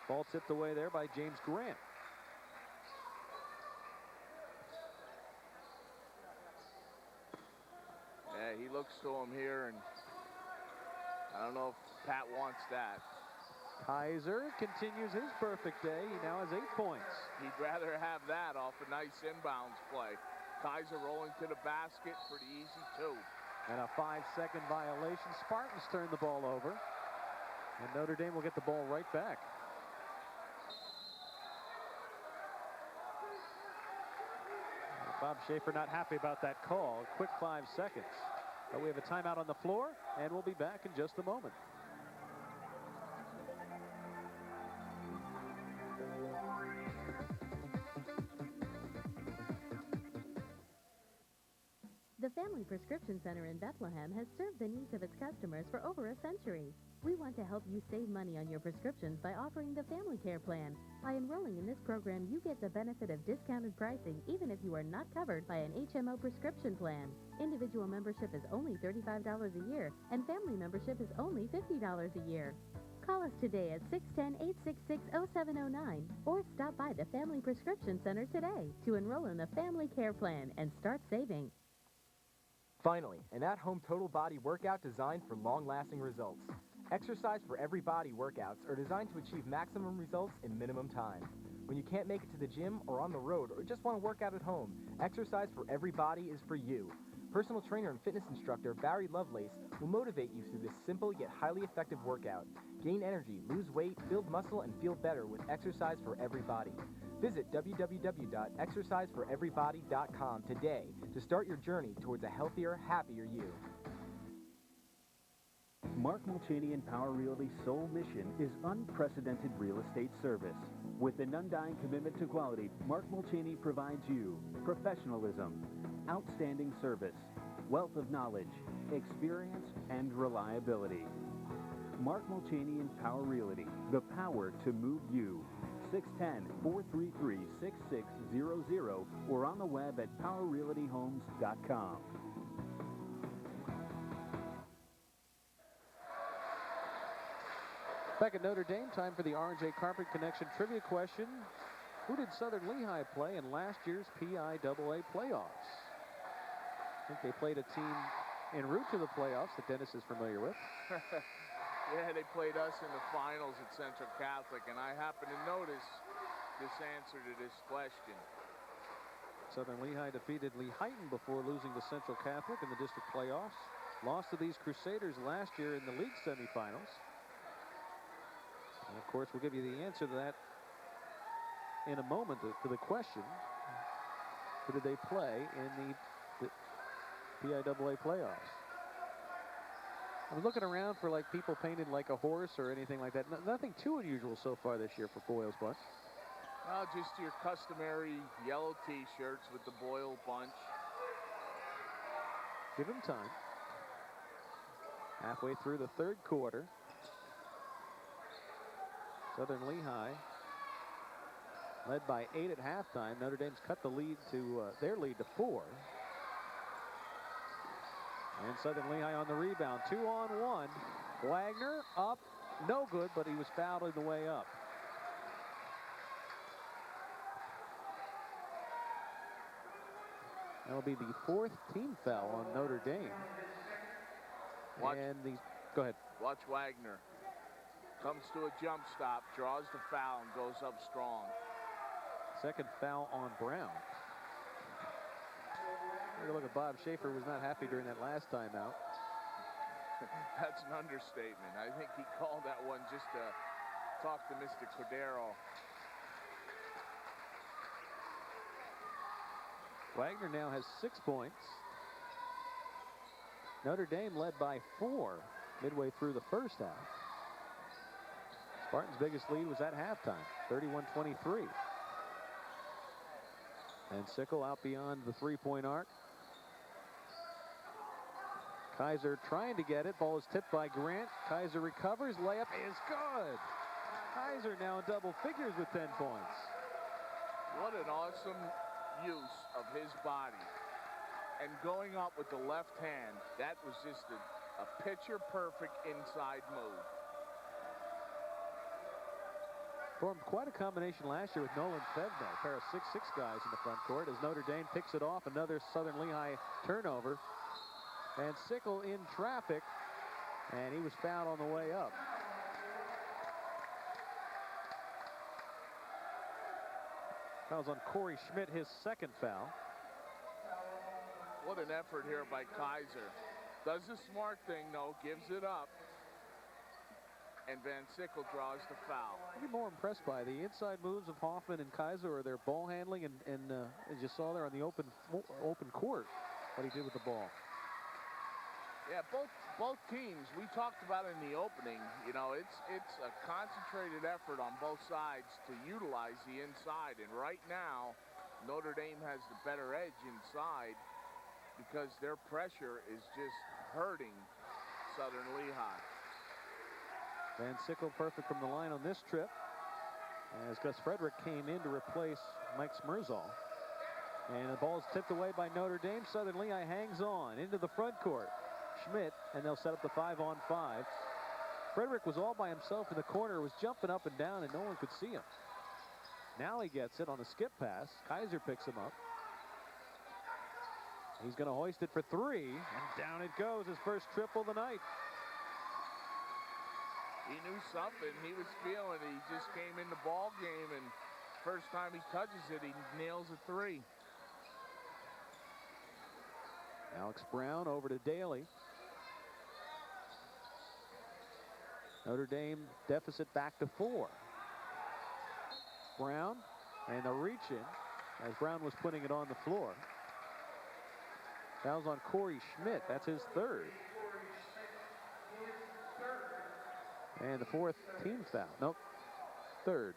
ball tipped away there by James Grant. Yeah, he looks to him here, and I don't know if Pat wants that. Kaiser continues his perfect day. He now has 8 points. He'd rather have that off a nice inbounds play. Kaiser rolling to the basket for the easy 2. And a 5-second violation. Spartans turn the ball over. And Notre Dame will get the ball right back. Bob Schaefer not happy about that call. A quick 5 seconds. But we have a timeout on the floor, and we'll be back in just a moment. The Family Prescription Center in Bethlehem has served the needs of its customers for over a century. We want to help you save money on your prescriptions by offering the Family Care Plan. By enrolling in this program, you get the benefit of discounted pricing even if you are not covered by an HMO prescription plan. Individual membership is only $35 a year, and family membership is only $50 a year. Call us today at 610-866-0709 or stop by the Family Prescription Center today to enroll in the Family Care Plan and start saving. Finally, an at-home total body workout designed for long-lasting results. Exercise for Every Body workouts are designed to achieve maximum results in minimum time. When you can't make it to the gym or on the road or just want to work out at home, Exercise for Every Body is for you. Personal trainer and fitness instructor Barry Lovelace will motivate you through this simple yet highly effective workout. Gain energy, lose weight, build muscle, and feel better with Exercise for Every Body. Visit www.exerciseforeverybody.com today to start your journey towards a healthier, happier you. Mark Mulchaney and Power Realty's sole mission is unprecedented real estate service. With an undying commitment to quality, Mark Mulchaney provides you professionalism, outstanding service, wealth of knowledge, experience, and reliability. Mark Mulchaney and Power Realty, the power to move you. 610-433-6600 or on the web at powerrealtyhomes.com. Back at Notre Dame, time for the R&J Carpet Connection trivia question. Who did Southern Lehigh play in last year's PIAA playoffs? I think they played a team en route to the playoffs that Dennis is familiar with. Yeah, they played us in the finals at Central Catholic, and I happen to notice this answer to this question. Southern Lehigh defeated Lehighton before losing to Central Catholic in the district playoffs. Lost to these Crusaders last year in the league semifinals. And of course, we'll give you the answer to that in a moment to the question. Who did they play in the PIAA playoffs? I'm looking around for like people painted like a horse or anything like that. Nothing too unusual so far this year for Boyle's Bunch. Well, just your customary yellow T-shirts with the Boyle Bunch. Give them time. Halfway through the third quarter. Southern Lehigh led by 8 at halftime. Notre Dame's cut the lead to their lead to 4. And Southern Lehigh on the rebound. 2-on-1. Wagner up. No good, but he was fouled on the way up. That'll be the 4th team foul on Notre Dame. Go ahead. Watch Wagner. Comes to a jump stop, draws the foul, and goes up strong. Second foul on Brown. Take a look at Bob Schaefer. Was not happy during that last timeout. That's an understatement. I think he called that one just to talk to Mr. Cordero. Wagner now has 6 points. Notre Dame led by 4 midway through the first half. Spartans' biggest lead was at halftime, 31-23. And Sickle out beyond the three-point arc. Kaiser trying to get it. Ball is tipped by Grant. Kaiser recovers. Layup is good. Kaiser now in double figures with 10 points. What an awesome use of his body. And going up with the left hand, that was just a picture-perfect inside move. Formed quite a combination last year with Nolan Fevno, a pair of 6'6" guys in the front court, as Notre Dame picks it off. Another Southern Lehigh turnover. And Sickle in traffic, and he was fouled on the way up. Foul's on Corey Schmidt, his second foul. What an effort here by Kaiser. Does the smart thing, though, gives it up. And Van Sickle draws the foul. I'd be more impressed by the inside moves of Hoffman and Kaiser, or their ball handling, and as you saw there on the open court, what he did with the ball. Yeah, both teams, we talked about in the opening, you know, it's a concentrated effort on both sides to utilize the inside. And right now, Notre Dame has the better edge inside. because their pressure is just hurting Southern Lehigh. Van Sickle perfect from the line on this trip, as Gus Frederick came in to replace Mike Smerzal. And the ball is tipped away by Notre Dame. Southern Lehigh hangs on into the front court. Schmidt, and they'll set up the 5-on-5. Frederick was all by himself in the corner, was jumping up and down, and no one could see him. Now he gets it on the skip pass. Kaiser picks him up. He's going to hoist it for three, and down it goes, his first triple of the night. He knew something. He was feeling it. He just came in the ball game, and first time he touches it, he nails a three. Alex Brown over to Daly. Notre Dame deficit back to 4. Brown, and the reach in as Brown was putting it on the floor. Fouls on Corey Schmidt. That's his third. And the fourth team foul. Nope, third.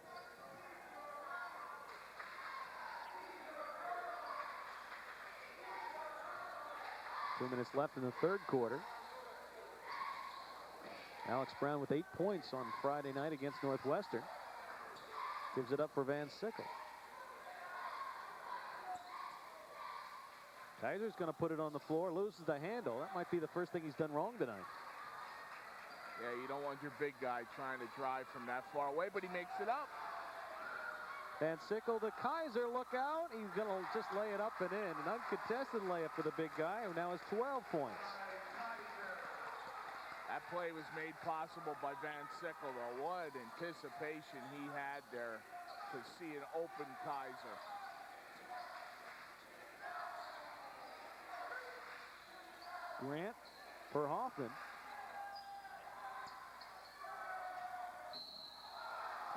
Two minutes left in the third quarter. Alex Brown with 8 points on Friday night against Northwestern. Gives it up for Van Sickle. Kaiser's going to put it on the floor, loses the handle. That might be the first thing he's done wrong tonight. Yeah, you don't want your big guy trying to drive from that far away, but he makes it up. Van Sickle to Kaiser, look out. He's going to just lay it up and in. An uncontested layup for the big guy, who now has 12 points. That play was made possible by Van Sickle, though. What anticipation he had there to see an open Kaiser. Grant for Hoffman.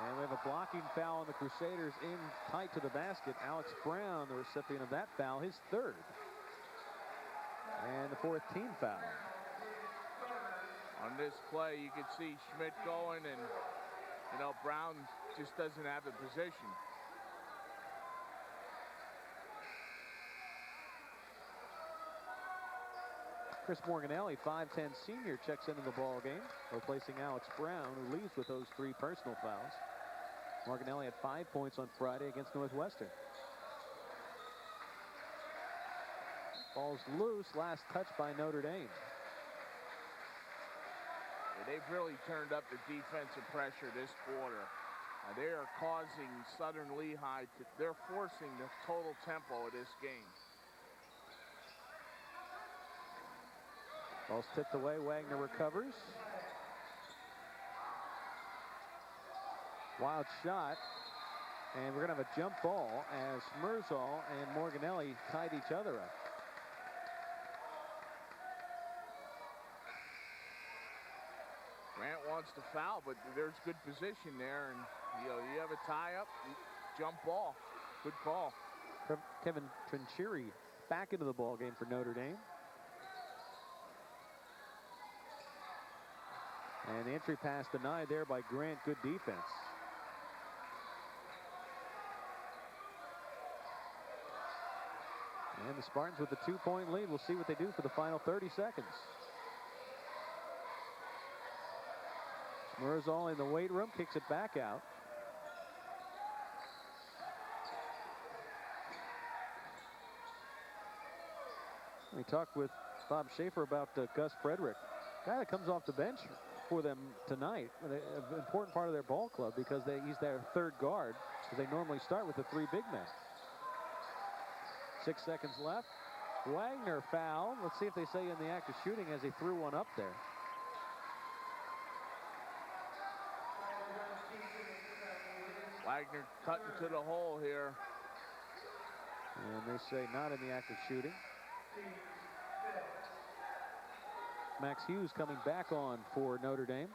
And we have a blocking foul on the Crusaders in tight to the basket. Alex Brown, the recipient of that foul, his third. And the fourth team foul. On this play, you can see Schmidt going, and, you know, Brown just doesn't have the position. Chris Morganelli, 5'10" senior, checks into the ball game, replacing Alex Brown, who leaves with those 3 personal fouls. Morganelli had 5 points on Friday against Northwestern. Ball's loose, last touch by Notre Dame. Yeah, they've really turned up the defensive pressure this quarter. They are causing Southern Lehigh to, they're forcing the total tempo of this game. Ball's tipped away, Wagner recovers. Wild shot, and we're gonna have a jump ball as Smerzal and Morganelli tied each other up. Grant wants to foul, but there's good position there, and you have a tie-up, jump ball. Good call. Kevin Trincheri back into the ball game for Notre Dame. And the entry pass denied there by Grant. Good defense. And the Spartans with the 2-point lead. We'll see what they do for the final 30 seconds. Smerzal in the weight room, kicks it back out. We talked with Bob Schaefer about Gus Frederick, guy that comes off the bench for them tonight, an important part of their ball club because he's their third guard. So they normally start with the 3 big men. 6 seconds left. Wagner foul. Let's see if they say in the act of shooting as he threw one up there. Wagner cutting to the hole here. And they say not in the act of shooting. Max Hughes coming back on for Notre Dame.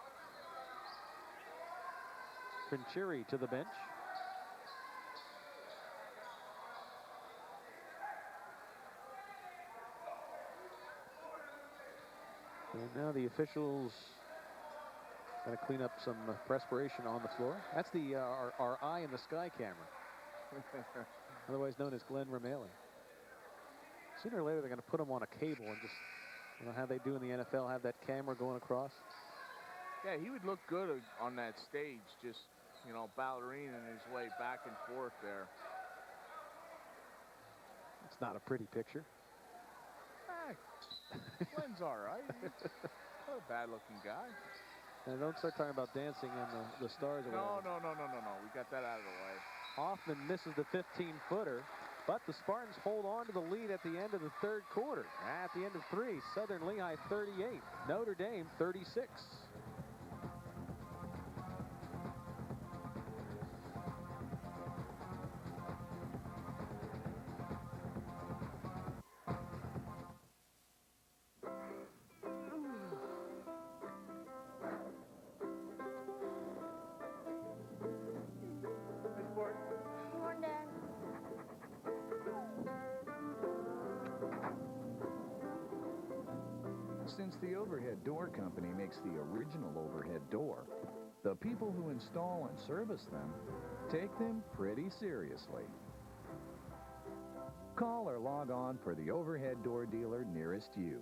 Trincheri to the bench. And now the officials going to clean up some perspiration on the floor. That's the our eye in the sky camera, otherwise known as Glenn Romelli. Sooner or later, they're going to put him on a cable and just, how they do in the NFL, have that camera going across. Yeah, he would look good on that stage, just, ballerinaing his way back and forth there. It's not a pretty picture. Glenn's all right. Not a bad-looking guy. And don't start talking about dancing and the stars. No. We got that out of the way. Hoffman misses the 15-footer, but the Spartans hold on to the lead at the end of the third quarter. At the end of 3, Southern Lehigh 38, Notre Dame 36. Since the Overhead Door Company makes the original overhead door, the people who install and service them take them pretty seriously. Call or log on for the overhead door dealer nearest you.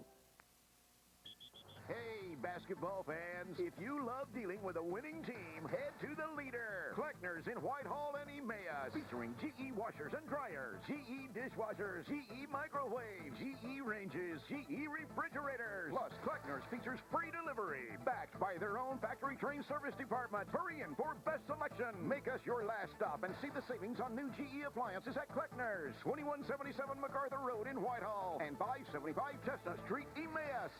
Hey, basketball fans, if you love dealing with a winning team, head to the leader. Kleckner's in Whitehall and Emmaus, featuring GE washers and dryers, GE dishwashers, GE microwaves, GE ranges, GE refrigerators. Plus, Kleckner's features free delivery, backed by their own factory-trained service department. Hurry in for best selection. Make us your last stop and see the savings on new GE appliances at Kleckner's, 2177 MacArthur Road in Whitehall and 575 Chestnut Street, Emmaus.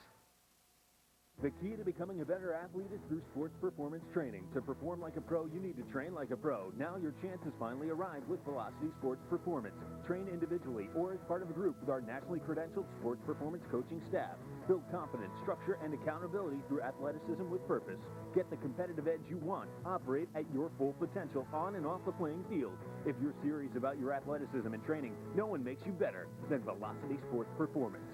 The key to becoming a better athlete is through sports performance training. To perform like a pro, you need to train like a pro. Now your chance has finally arrived with Velocity Sports Performance. Train individually or as part of a group with our nationally credentialed sports performance coaching staff. Build confidence, structure, and accountability through athleticism with purpose. Get the competitive edge you want. Operate at your full potential on and off the playing field. If you're serious about your athleticism and training, no one makes you better than Velocity Sports Performance.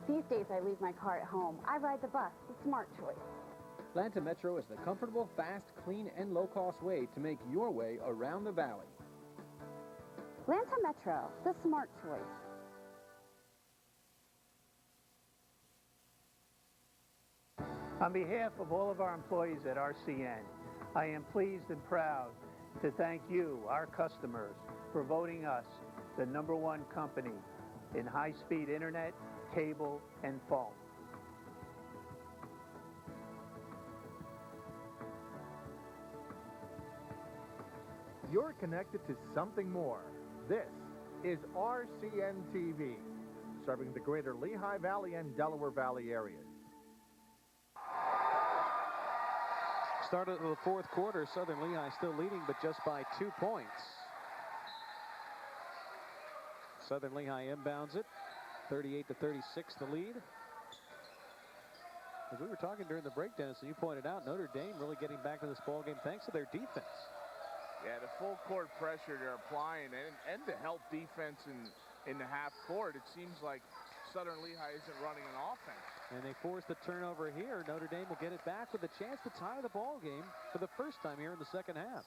These days I leave my car at home. I ride the bus, the smart choice. Atlanta Metro is the comfortable, fast, clean, and low-cost way to make your way around the valley. Atlanta Metro, the smart choice. On behalf of all of our employees at RCN, I am pleased and proud to thank you, our customers, for voting us the #1 company in high-speed internet, cable, and phone. You're connected to something more. This is RCN TV, serving the greater Lehigh Valley and Delaware Valley areas. Start of the fourth quarter, Southern Lehigh still leading, but just by 2 points. Southern Lehigh inbounds it. 38-36 the lead. As we were talking during the break, Dennis, and you pointed out, Notre Dame really getting back to this ball game thanks to their defense. Yeah, the full court pressure they're applying and the help defense in the half court, it seems like Southern Lehigh isn't running an offense. And they force the turnover here. Notre Dame will get it back with a chance to tie the ball game for the first time here in the second half.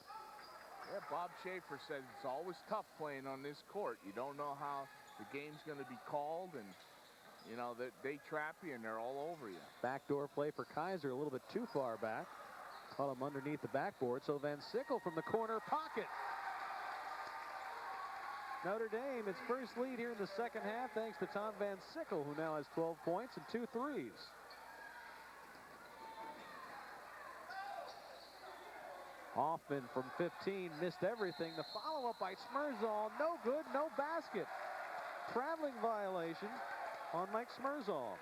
Yeah, Bob Schaefer says it's always tough playing on this court. You don't know how the game's going to be called, and, they trap you and they're all over you. Backdoor play for Kaiser, a little bit too far back. Caught him underneath the backboard, so Van Sickle from the corner pocket. Notre Dame, its first lead here in the second half, thanks to Tom Van Sickle, who now has 12 points and 2 threes. Hoffman from 15 missed everything. The follow-up by Smirzal, no good, no basket. Traveling violation on Mike Smirzal.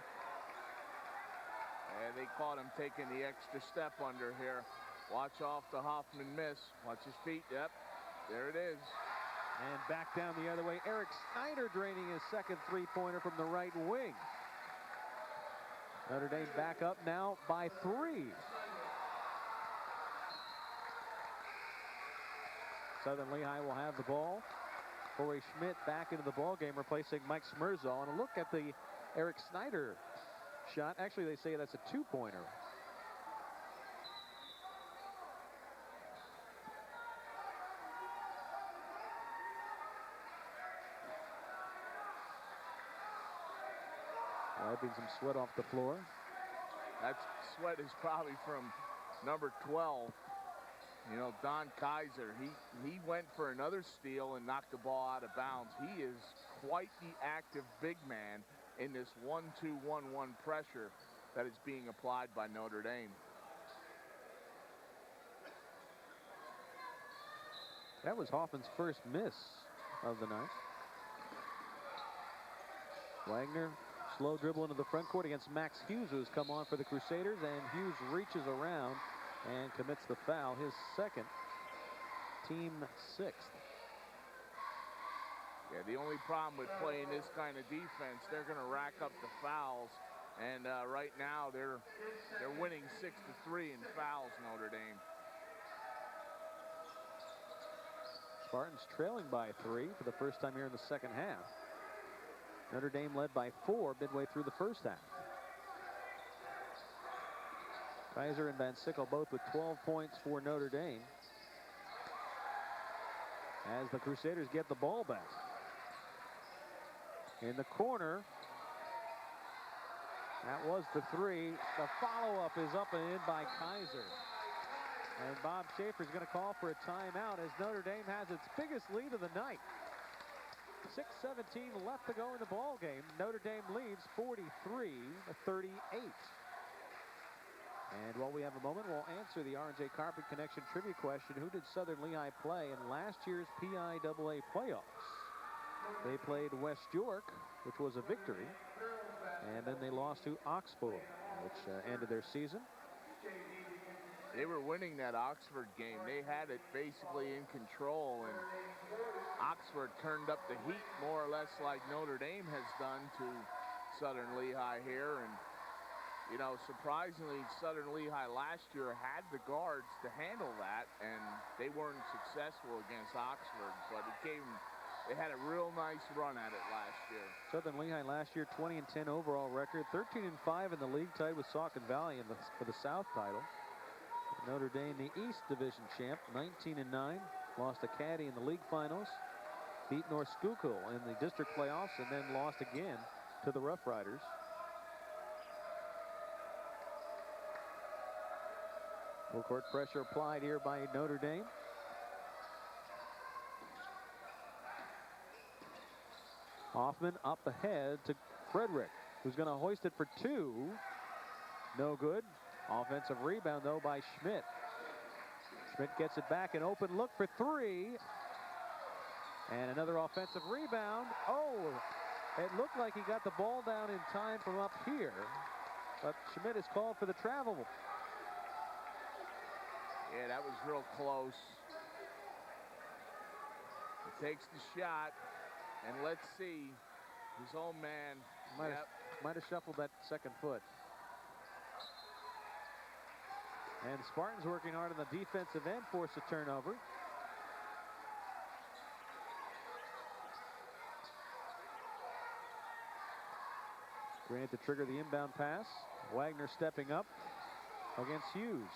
And they caught him taking the extra step under here. Watch off the Hoffman miss. Watch his feet. Yep, there it is. And back down the other way, Eric Snyder draining his second three-pointer from the right wing. Notre Dame back up now by 3. Southern Lehigh will have the ball. Corey Schmidt back into the ball game, replacing Mike Smirzal. And a look at the Eric Snyder shot. Actually, they say that's a 2-pointer. Wiping some sweat off the floor. That sweat is probably from number 12. You know, Don Kaiser, he went for another steal and knocked the ball out of bounds. He is quite the active big man in this 1-2-1-1 pressure that is being applied by Notre Dame. That was Hoffman's first miss of the night. Wagner, slow dribble into the front court against Max Hughes, who's come on for the Crusaders, and Hughes reaches around and commits the foul, his second, team sixth. Yeah, the only problem with playing this kind of defense, they're going to rack up the fouls, and right now they're winning 6-3 in fouls, Notre Dame. Spartans trailing by 3 for the first time here in the second half. Notre Dame led by 4 midway through the first half. Kaiser and Van Sickle both with 12 points for Notre Dame as the Crusaders get the ball back. In the corner, that was the 3. The follow-up is up and in by Kaiser. And Bob Schaefer is going to call for a timeout as Notre Dame has its biggest lead of the night. 6:17 left to go in the ball game. Notre Dame leads 43-38. And while we have a moment, we'll answer the R&J Carpet Connection trivia question. Who did Southern Lehigh play in last year's PIAA playoffs? They played West York, which was a victory. And then they lost to Oxford, which ended their season. They were winning that Oxford game. They had it basically in control, and Oxford turned up the heat more or less like Notre Dame has done to Southern Lehigh here. And, you know, surprisingly, Southern Lehigh last year had the guards to handle that, and they weren't successful against Oxford, but it gave them, they had a real nice run at it last year. Southern Lehigh last year, 20-10 overall record, 13-5 in the league, tied with Saucon Valley for the South title. Notre Dame, the East Division champ, 19-9, lost to Caddy in the league finals, beat North Schuylkill in the district playoffs, and then lost again to the Rough Riders. Full court pressure applied here by Notre Dame. Hoffman up ahead to Frederick, who's going to hoist it for 2. No good. Offensive rebound, though, by Schmidt. Schmidt gets it back, an open look for 3. And another offensive rebound. Oh, it looked like he got the ball down in time from up here. But Schmidt is called for the travel. Yeah, that was real close. He takes the shot, and let's see. His own man. Might have shuffled that second foot. And Spartans working hard on the defensive end, force a turnover. Grant to trigger the inbound pass. Wagner stepping up against Hughes.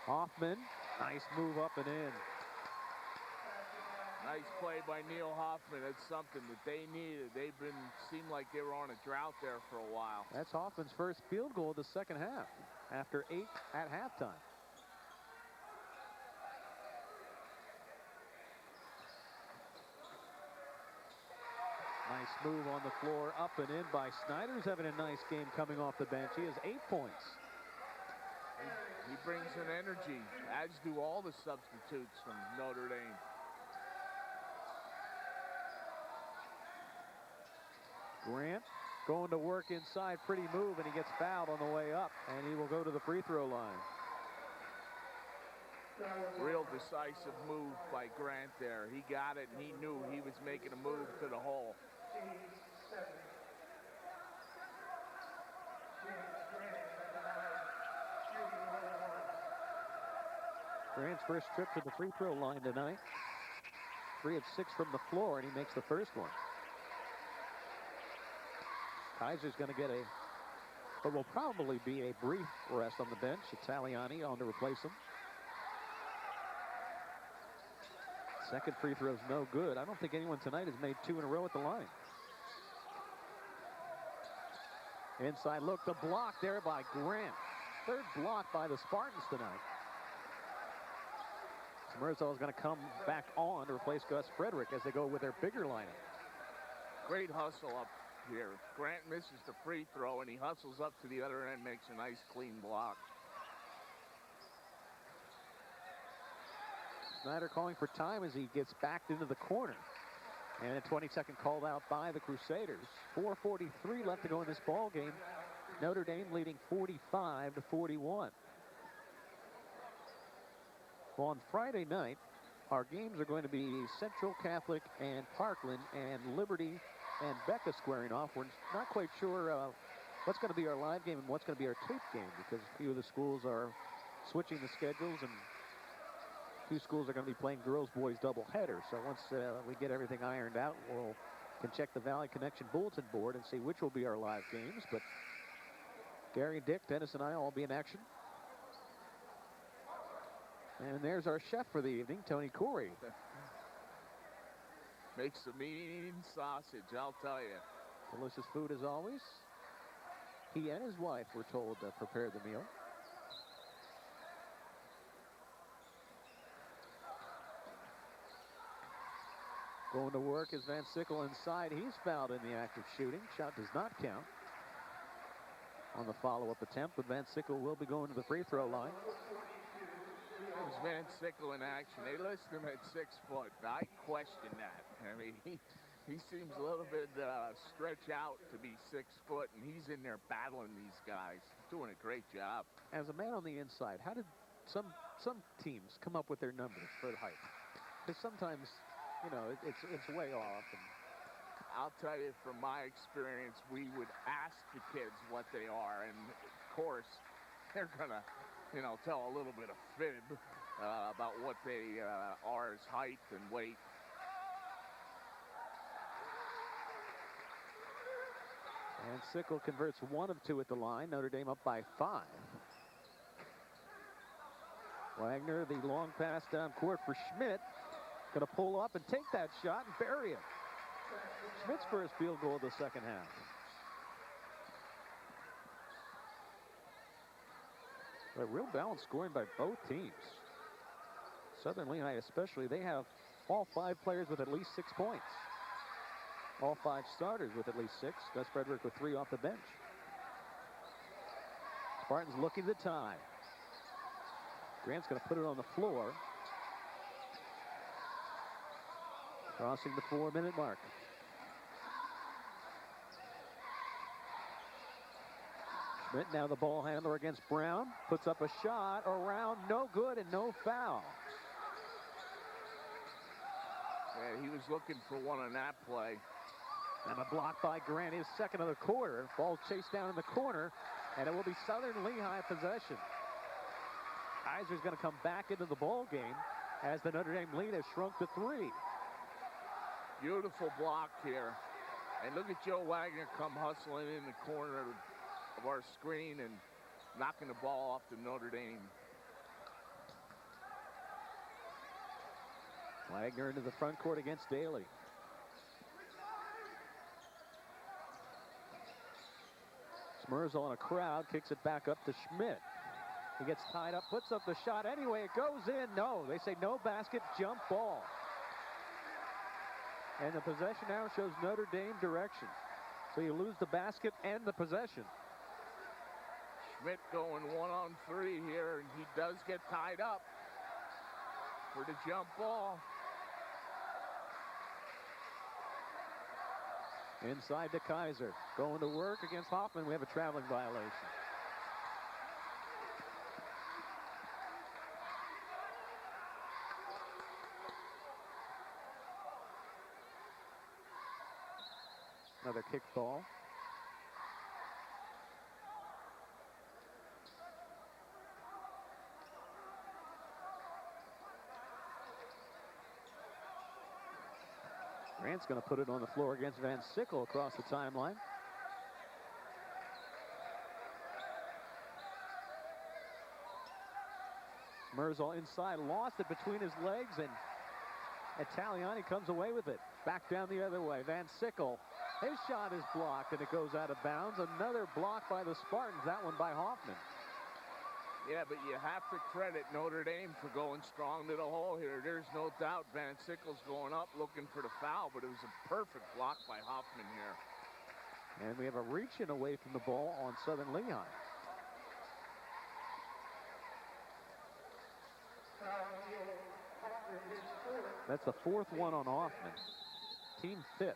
Hoffman, nice move up and in. Nice play by Neil Hoffman. That's something that they needed. Seemed like they were on a drought there for a while. That's Hoffman's first field goal of the second half, after 8 at halftime. Nice move on the floor, up and in by Snyder's having a nice game coming off the bench. He has 8 points. He brings an energy, as do all the substitutes from Notre Dame. Grant going to work inside, pretty move, and he gets fouled on the way up, and he will go to the free throw line. Real decisive move by Grant there. He got it, and he knew he was making a move to the hole. Grant's first trip to the free throw line tonight. 3 of 6 from the floor, and he makes the first one. Kaiser's going to get what will probably be a brief rest on the bench. Italiani on to replace him. Second free throw's no good. I don't think anyone tonight has made 2 in a row at the line. Inside look, the block there by Grant. Third block by the Spartans tonight. Smirzal is going to come back on to replace Gus Frederick as they go with their bigger lineup. Great hustle up here. Grant misses the free throw, and he hustles up to the other end, makes a nice clean block. Snyder calling for time as he gets backed into the corner. And a 20-second called out by the Crusaders. 4:43 left to go in this ball game. Notre Dame leading 45-41. Well, on Friday night, our games are going to be Central Catholic and Parkland and Liberty and Becca squaring off. We're not quite sure what's going to be our live game and what's going to be our tape game because a few of the schools are switching the schedules and 2 schools are going to be playing girls-boys doubleheader. So once we get everything ironed out, we'll can check the Valley Connection bulletin board and see which will be our live games. But Gary, Dick, Dennis, and I all be in action. And there's our chef for the evening, Tony Corey. Makes a mean sausage, I'll tell you. Delicious food as always. He and his wife were told to prepare the meal. Going to work is Van Sickle inside. He's fouled in the act of shooting. Shot does not count on the follow-up attempt, but Van Sickle will be going to the free throw line. It was Van Sickle in action. They list him at 6 foot. I question that. I mean, he seems a little bit stretched out to be 6 foot, and he's in there battling these guys. Doing a great job. As a man on the inside, how did some teams come up with their numbers for the height? Because sometimes, you know, it's way off. And I'll tell you from my experience, we would ask the kids what they are, and of course, they're gonna, you know, tell a little bit of fib about what they are as height and weight. And Sickle converts 1 of 2 at the line. Notre Dame up by 5. Wagner, the long pass down court for Schmidt. Going to pull up and take that shot and bury it. Schmidt's first field goal of the second half. A real balanced scoring by both teams. Southern Lehigh especially, they have all 5 players with at least 6 points. All 5 starters with at least 6. Gus Frederick with 3 off the bench. Spartans looking to tie. Grant's going to put it on the floor. Crossing the 4-minute mark. Schmidt now the ball handler against Brown. Puts up a shot around, no good and no foul. Yeah, he was looking for one on that play. And a block by Grant, his second of the quarter. Ball chased down in the corner, and it will be Southern Lehigh possession. Kaiser's going to come back into the ball game as the Notre Dame lead has shrunk to 3. Beautiful block here. And look at Joe Wagner come hustling in the corner of our screen and knocking the ball off to Notre Dame. Wagner into the front court against Daly. Smirzal in a crowd, kicks it back up to Schmidt. He gets tied up, puts up the shot anyway. It goes in. No, they say no basket, jump ball. And the possession now shows Notre Dame direction. So you lose the basket and the possession. Schmidt going 1-on-3 here, and he does get tied up for the jump ball. Inside to Kaiser. Going to work against Hoffman. We have a traveling violation. Another kick ball. Grant's going to put it on the floor against Van Sickle across the timeline. Smirzal inside, lost it between his legs, and Italiani comes away with it. Back down the other way. Van Sickle. His shot is blocked, and it goes out of bounds. Another block by the Spartans. That one by Hoffman. Yeah, but you have to credit Notre Dame for going strong to the hole here. There's no doubt Van Sickle's going up looking for the foul, but it was a perfect block by Hoffman here. And we have a reach-in away from the ball on Southern Lehigh. That's the fourth one on Hoffman. Team fifth.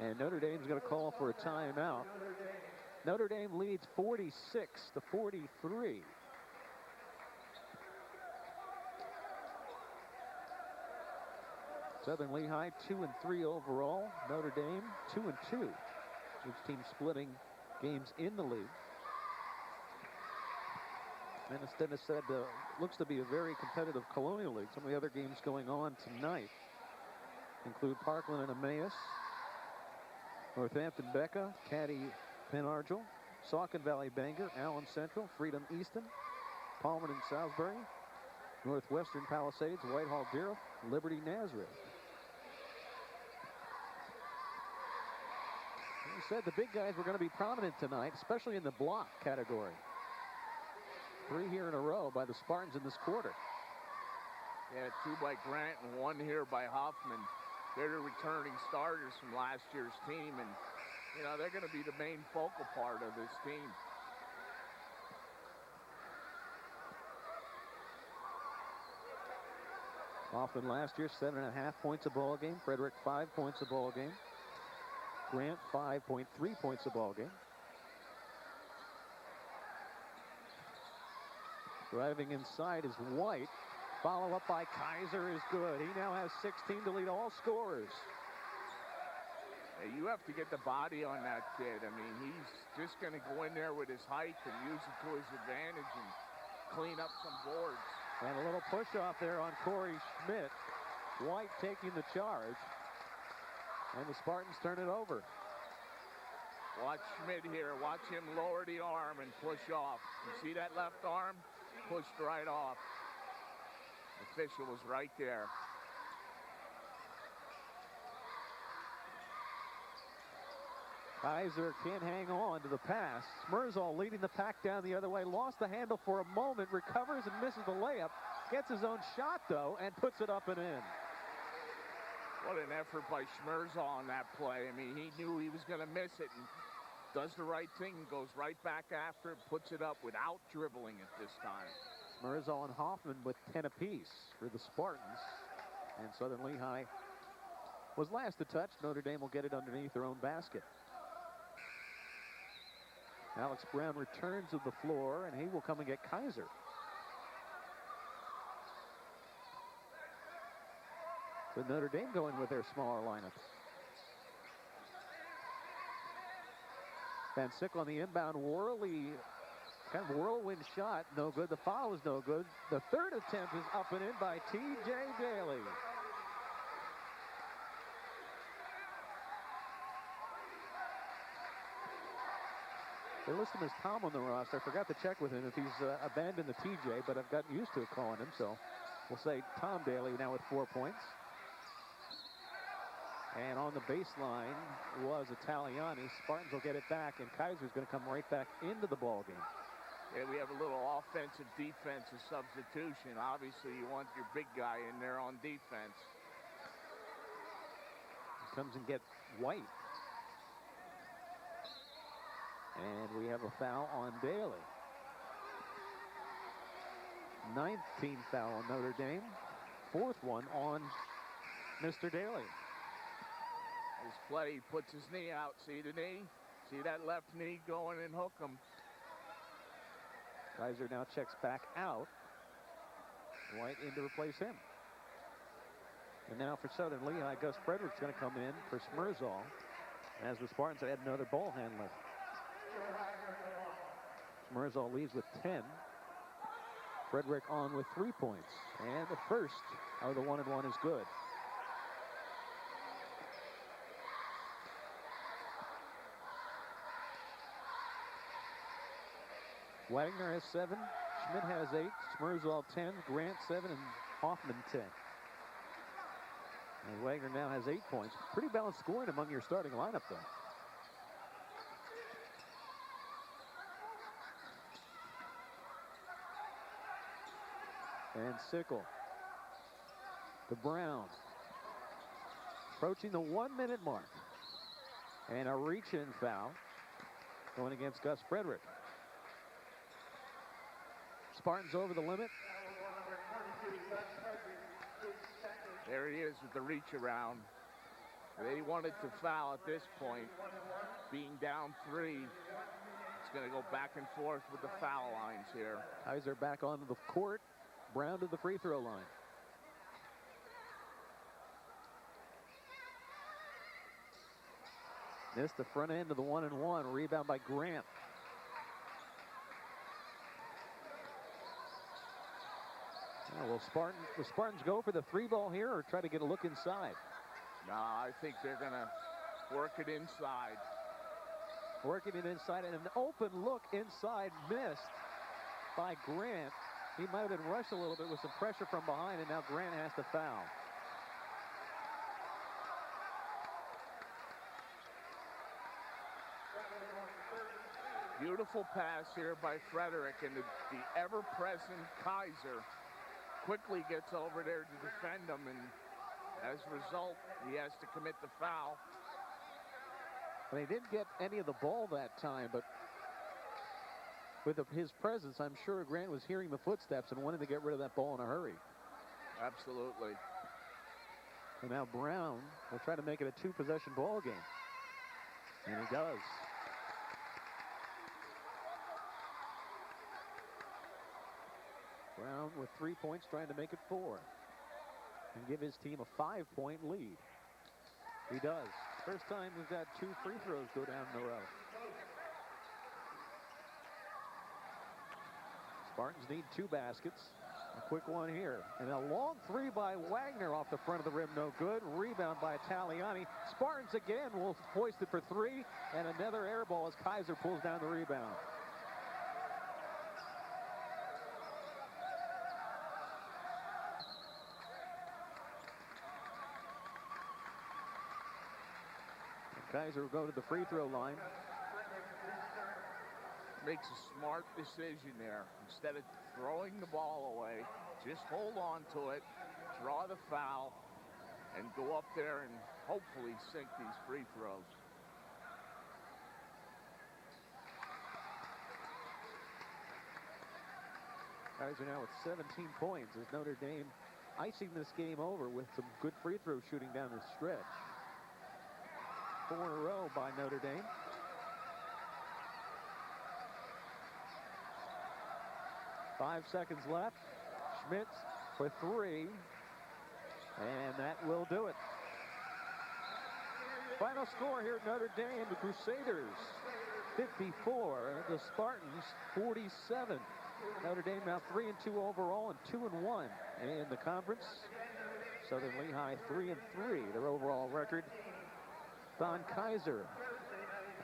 And Notre Dame's going to call for a timeout. Notre Dame leads 46-43. Southern Lehigh 2-3 overall. Notre Dame 2-2. Each team splitting games in the league. Minnesota said looks to be a very competitive Colonial League. Some of the other games going on tonight include Parkland and Emmaus, Northampton Becca, Caddy Penargel, Saucon Valley Bangor, Allen Central, Freedom Easton, Palmer and Salisbury, Northwestern Palisades, Whitehall Deer, Liberty Nazareth. He said the big guys were going to be prominent tonight, especially in the block category. 3 here in a row by the Spartans in this quarter. Yeah, 2 by Grant and 1 here by Hoffman. They're the returning starters from last year's team, and you know they're going to be the main focal part of this team. Hoffman last year 7.5 points a ball game. Frederick 5 points a ball game. Grant 5.3 points a ball game. Driving inside is White. Follow up by Kaiser is good. He now has 16 to lead all scorers. You have to get the body on that kid. I mean, he's just going to go in there with his height and use it to his advantage and clean up some boards. And a little push off there on Corey Schmidt. White taking the charge. And the Spartans turn it over. Watch Schmidt here. Watch him lower the arm and push off. You see that left arm? Pushed right off. The official was right there. Kaiser can't hang on to the pass. Smirzal leading the pack down the other way. Lost the handle for a moment. Recovers and misses the layup. Gets his own shot, though, and puts it up and in. What an effort by Smirzal on that play. I mean, he knew he was going to miss it and does the right thing and goes right back after it, puts it up without dribbling it this time. Smirzal and Hoffman with 10 apiece for the Spartans. And Southern Lehigh was last to touch. Notre Dame will get it underneath their own basket. Alex Brown returns to the floor, and he will come and get Kaiser. So Notre Dame going with their smaller lineups. Van Sickle on the inbound kind of whirlwind shot, no good. The foul is no good. The third attempt is up and in by T.J. Daly. They list him as Tom on the roster. I forgot to check with him if he's abandoned the TJ, but I've gotten used to calling him, so we'll say Tom Daly now with 4 points. And on the baseline was Italiani. Spartans will get it back, and Kaiser's going to come right back into the ball game. Yeah, we have a little offensive-defensive substitution. Obviously, you want your big guy in there on defense. He comes and gets White. And we have a foul on Daly. 9th team foul on Notre Dame. 4th one on Mr. Daly. This play, he puts his knee out. See the knee? See that left knee going and hook him. Kaiser now checks back out. White in to replace him. And now for Southern Lehigh, Gus Frederick's going to come in for Smirzal as the Spartans add another ball handler. Smirzal leads with 10. Frederick on with 3 points. And the first of the 1-and-1 is good. Wagner has 7. Schmidt has 8, Smersall 10, Grant 7, and Hoffman 10. And Wagner now has 8 points. Pretty balanced scoring among your starting lineup, though. And Sickle to Brown. Approaching the 1-minute mark. And a reach-in foul going against Gus Frederick. Spartans over the limit. There he is with the reach around. They wanted to foul at this point. Being down 3, it's going to go back and forth with the foul lines here. Kaiser back onto the court. Brown to the free throw line. Missed the front end of the 1-and-1. Rebound by Grant. Will the Spartans go for the 3-ball here or try to get a look inside? No, I think they're going to work it inside. Working it inside, and an open look inside missed by Grant. He might have been rushed a little bit with some pressure from behind, and now Grant has to foul. Beautiful pass here by Frederick, and the ever-present Kaiser quickly gets over there to defend him, and as a result, he has to commit the foul. Well, he didn't get any of the ball that time, but with his presence, I'm sure Grant was hearing the footsteps and wanted to get rid of that ball in a hurry. Absolutely. And now Brown will try to make it a 2-possession ball game. And he does. Brown with 3 points, trying to make it 4. And give his team a 5-point lead. He does. First time we've got 2 free throws go down in a row. Spartans need 2 baskets. A quick one here. And a long 3 by Wagner off the front of the rim. No good. Rebound by Italiani. Spartans again will hoist it for 3. And another air ball as Kaiser pulls down the rebound. Kaiser will go to the free throw line. Makes a smart decision there. Instead of throwing the ball away, just hold on to it, draw the foul, and go up there and hopefully sink these free throws. Kaiser now with 17 points as Notre Dame icing this game over with some good free throw shooting down the stretch. 4 in a row by Notre Dame. Five seconds left. Schmidt for 3. And that will do it. Final score here at Notre Dame, the Crusaders 54, the Spartans 47. Notre Dame now 3-2 overall and 2-1 in the conference. Southern Lehigh 3-3, their overall record. Don Kaiser,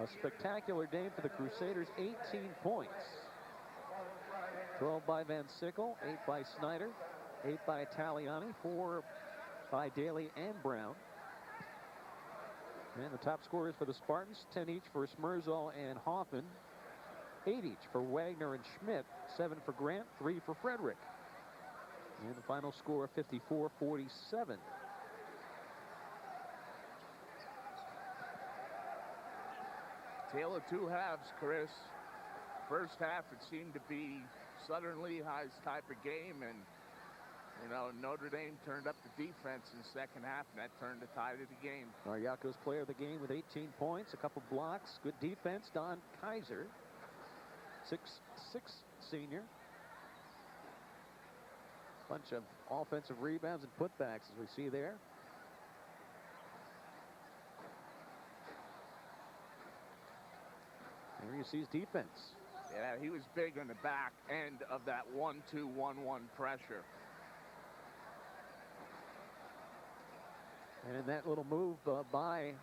a spectacular game for the Crusaders, 18 points. 12 by Van Sickle, 8 by Snyder, 8 by Italiani, 4 by Daly and Brown. And the top scorers for the Spartans, 10 each for Smersall and Hoffman, 8 each for Wagner and Schmidt, 7 for Grant, 3 for Frederick. And the final score, 54-47. Tale of 2 halves, Chris. First half, it seemed to be Southern Lehigh's type of game, and Notre Dame turned up the defense in the second half, and that turned the tide of the game. Ariako's player of the game with 18 points, a couple blocks, good defense. Don Kaiser, 6'6" senior. Bunch of offensive rebounds and putbacks as we see there. There you see his defense. Yeah, he was big on the back end of that 1-2-1-1 pressure. And in that little move by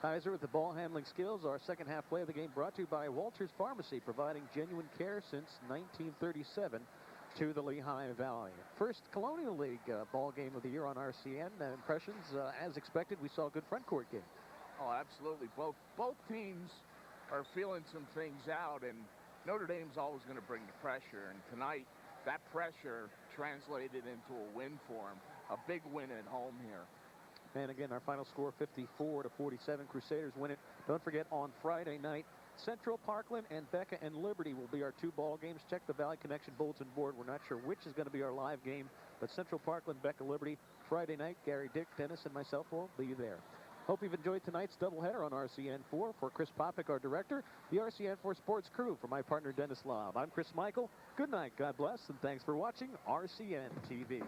Kaiser with the ball handling skills. Our second half play of the game brought to you by Walters Pharmacy, providing genuine care since 1937 to the Lehigh Valley. First Colonial League ball game of the year on RCN. Impressions, as expected, we saw a good front court game. Oh, absolutely. Both teams are feeling some things out, and Notre Dame's always going to bring the pressure. And tonight, that pressure translated into a win for them. A big win at home here. And again, our final score, 54-47. Crusaders win it. Don't forget, on Friday night, Central, Parkland, and Becca and Liberty will be our two ball games. Check the Valley Connection bulletin board. We're not sure which is going to be our live game, but Central, Parkland, Becca, Liberty, Friday night. Gary, Dick, Dennis, and myself will be there. Hope you've enjoyed tonight's doubleheader on RCN4. For Chris Popik, our director, the RCN4 Sports crew, for my partner, Dennis Laub. I'm Chris Michael. Good night, God bless, and thanks for watching RCN TV.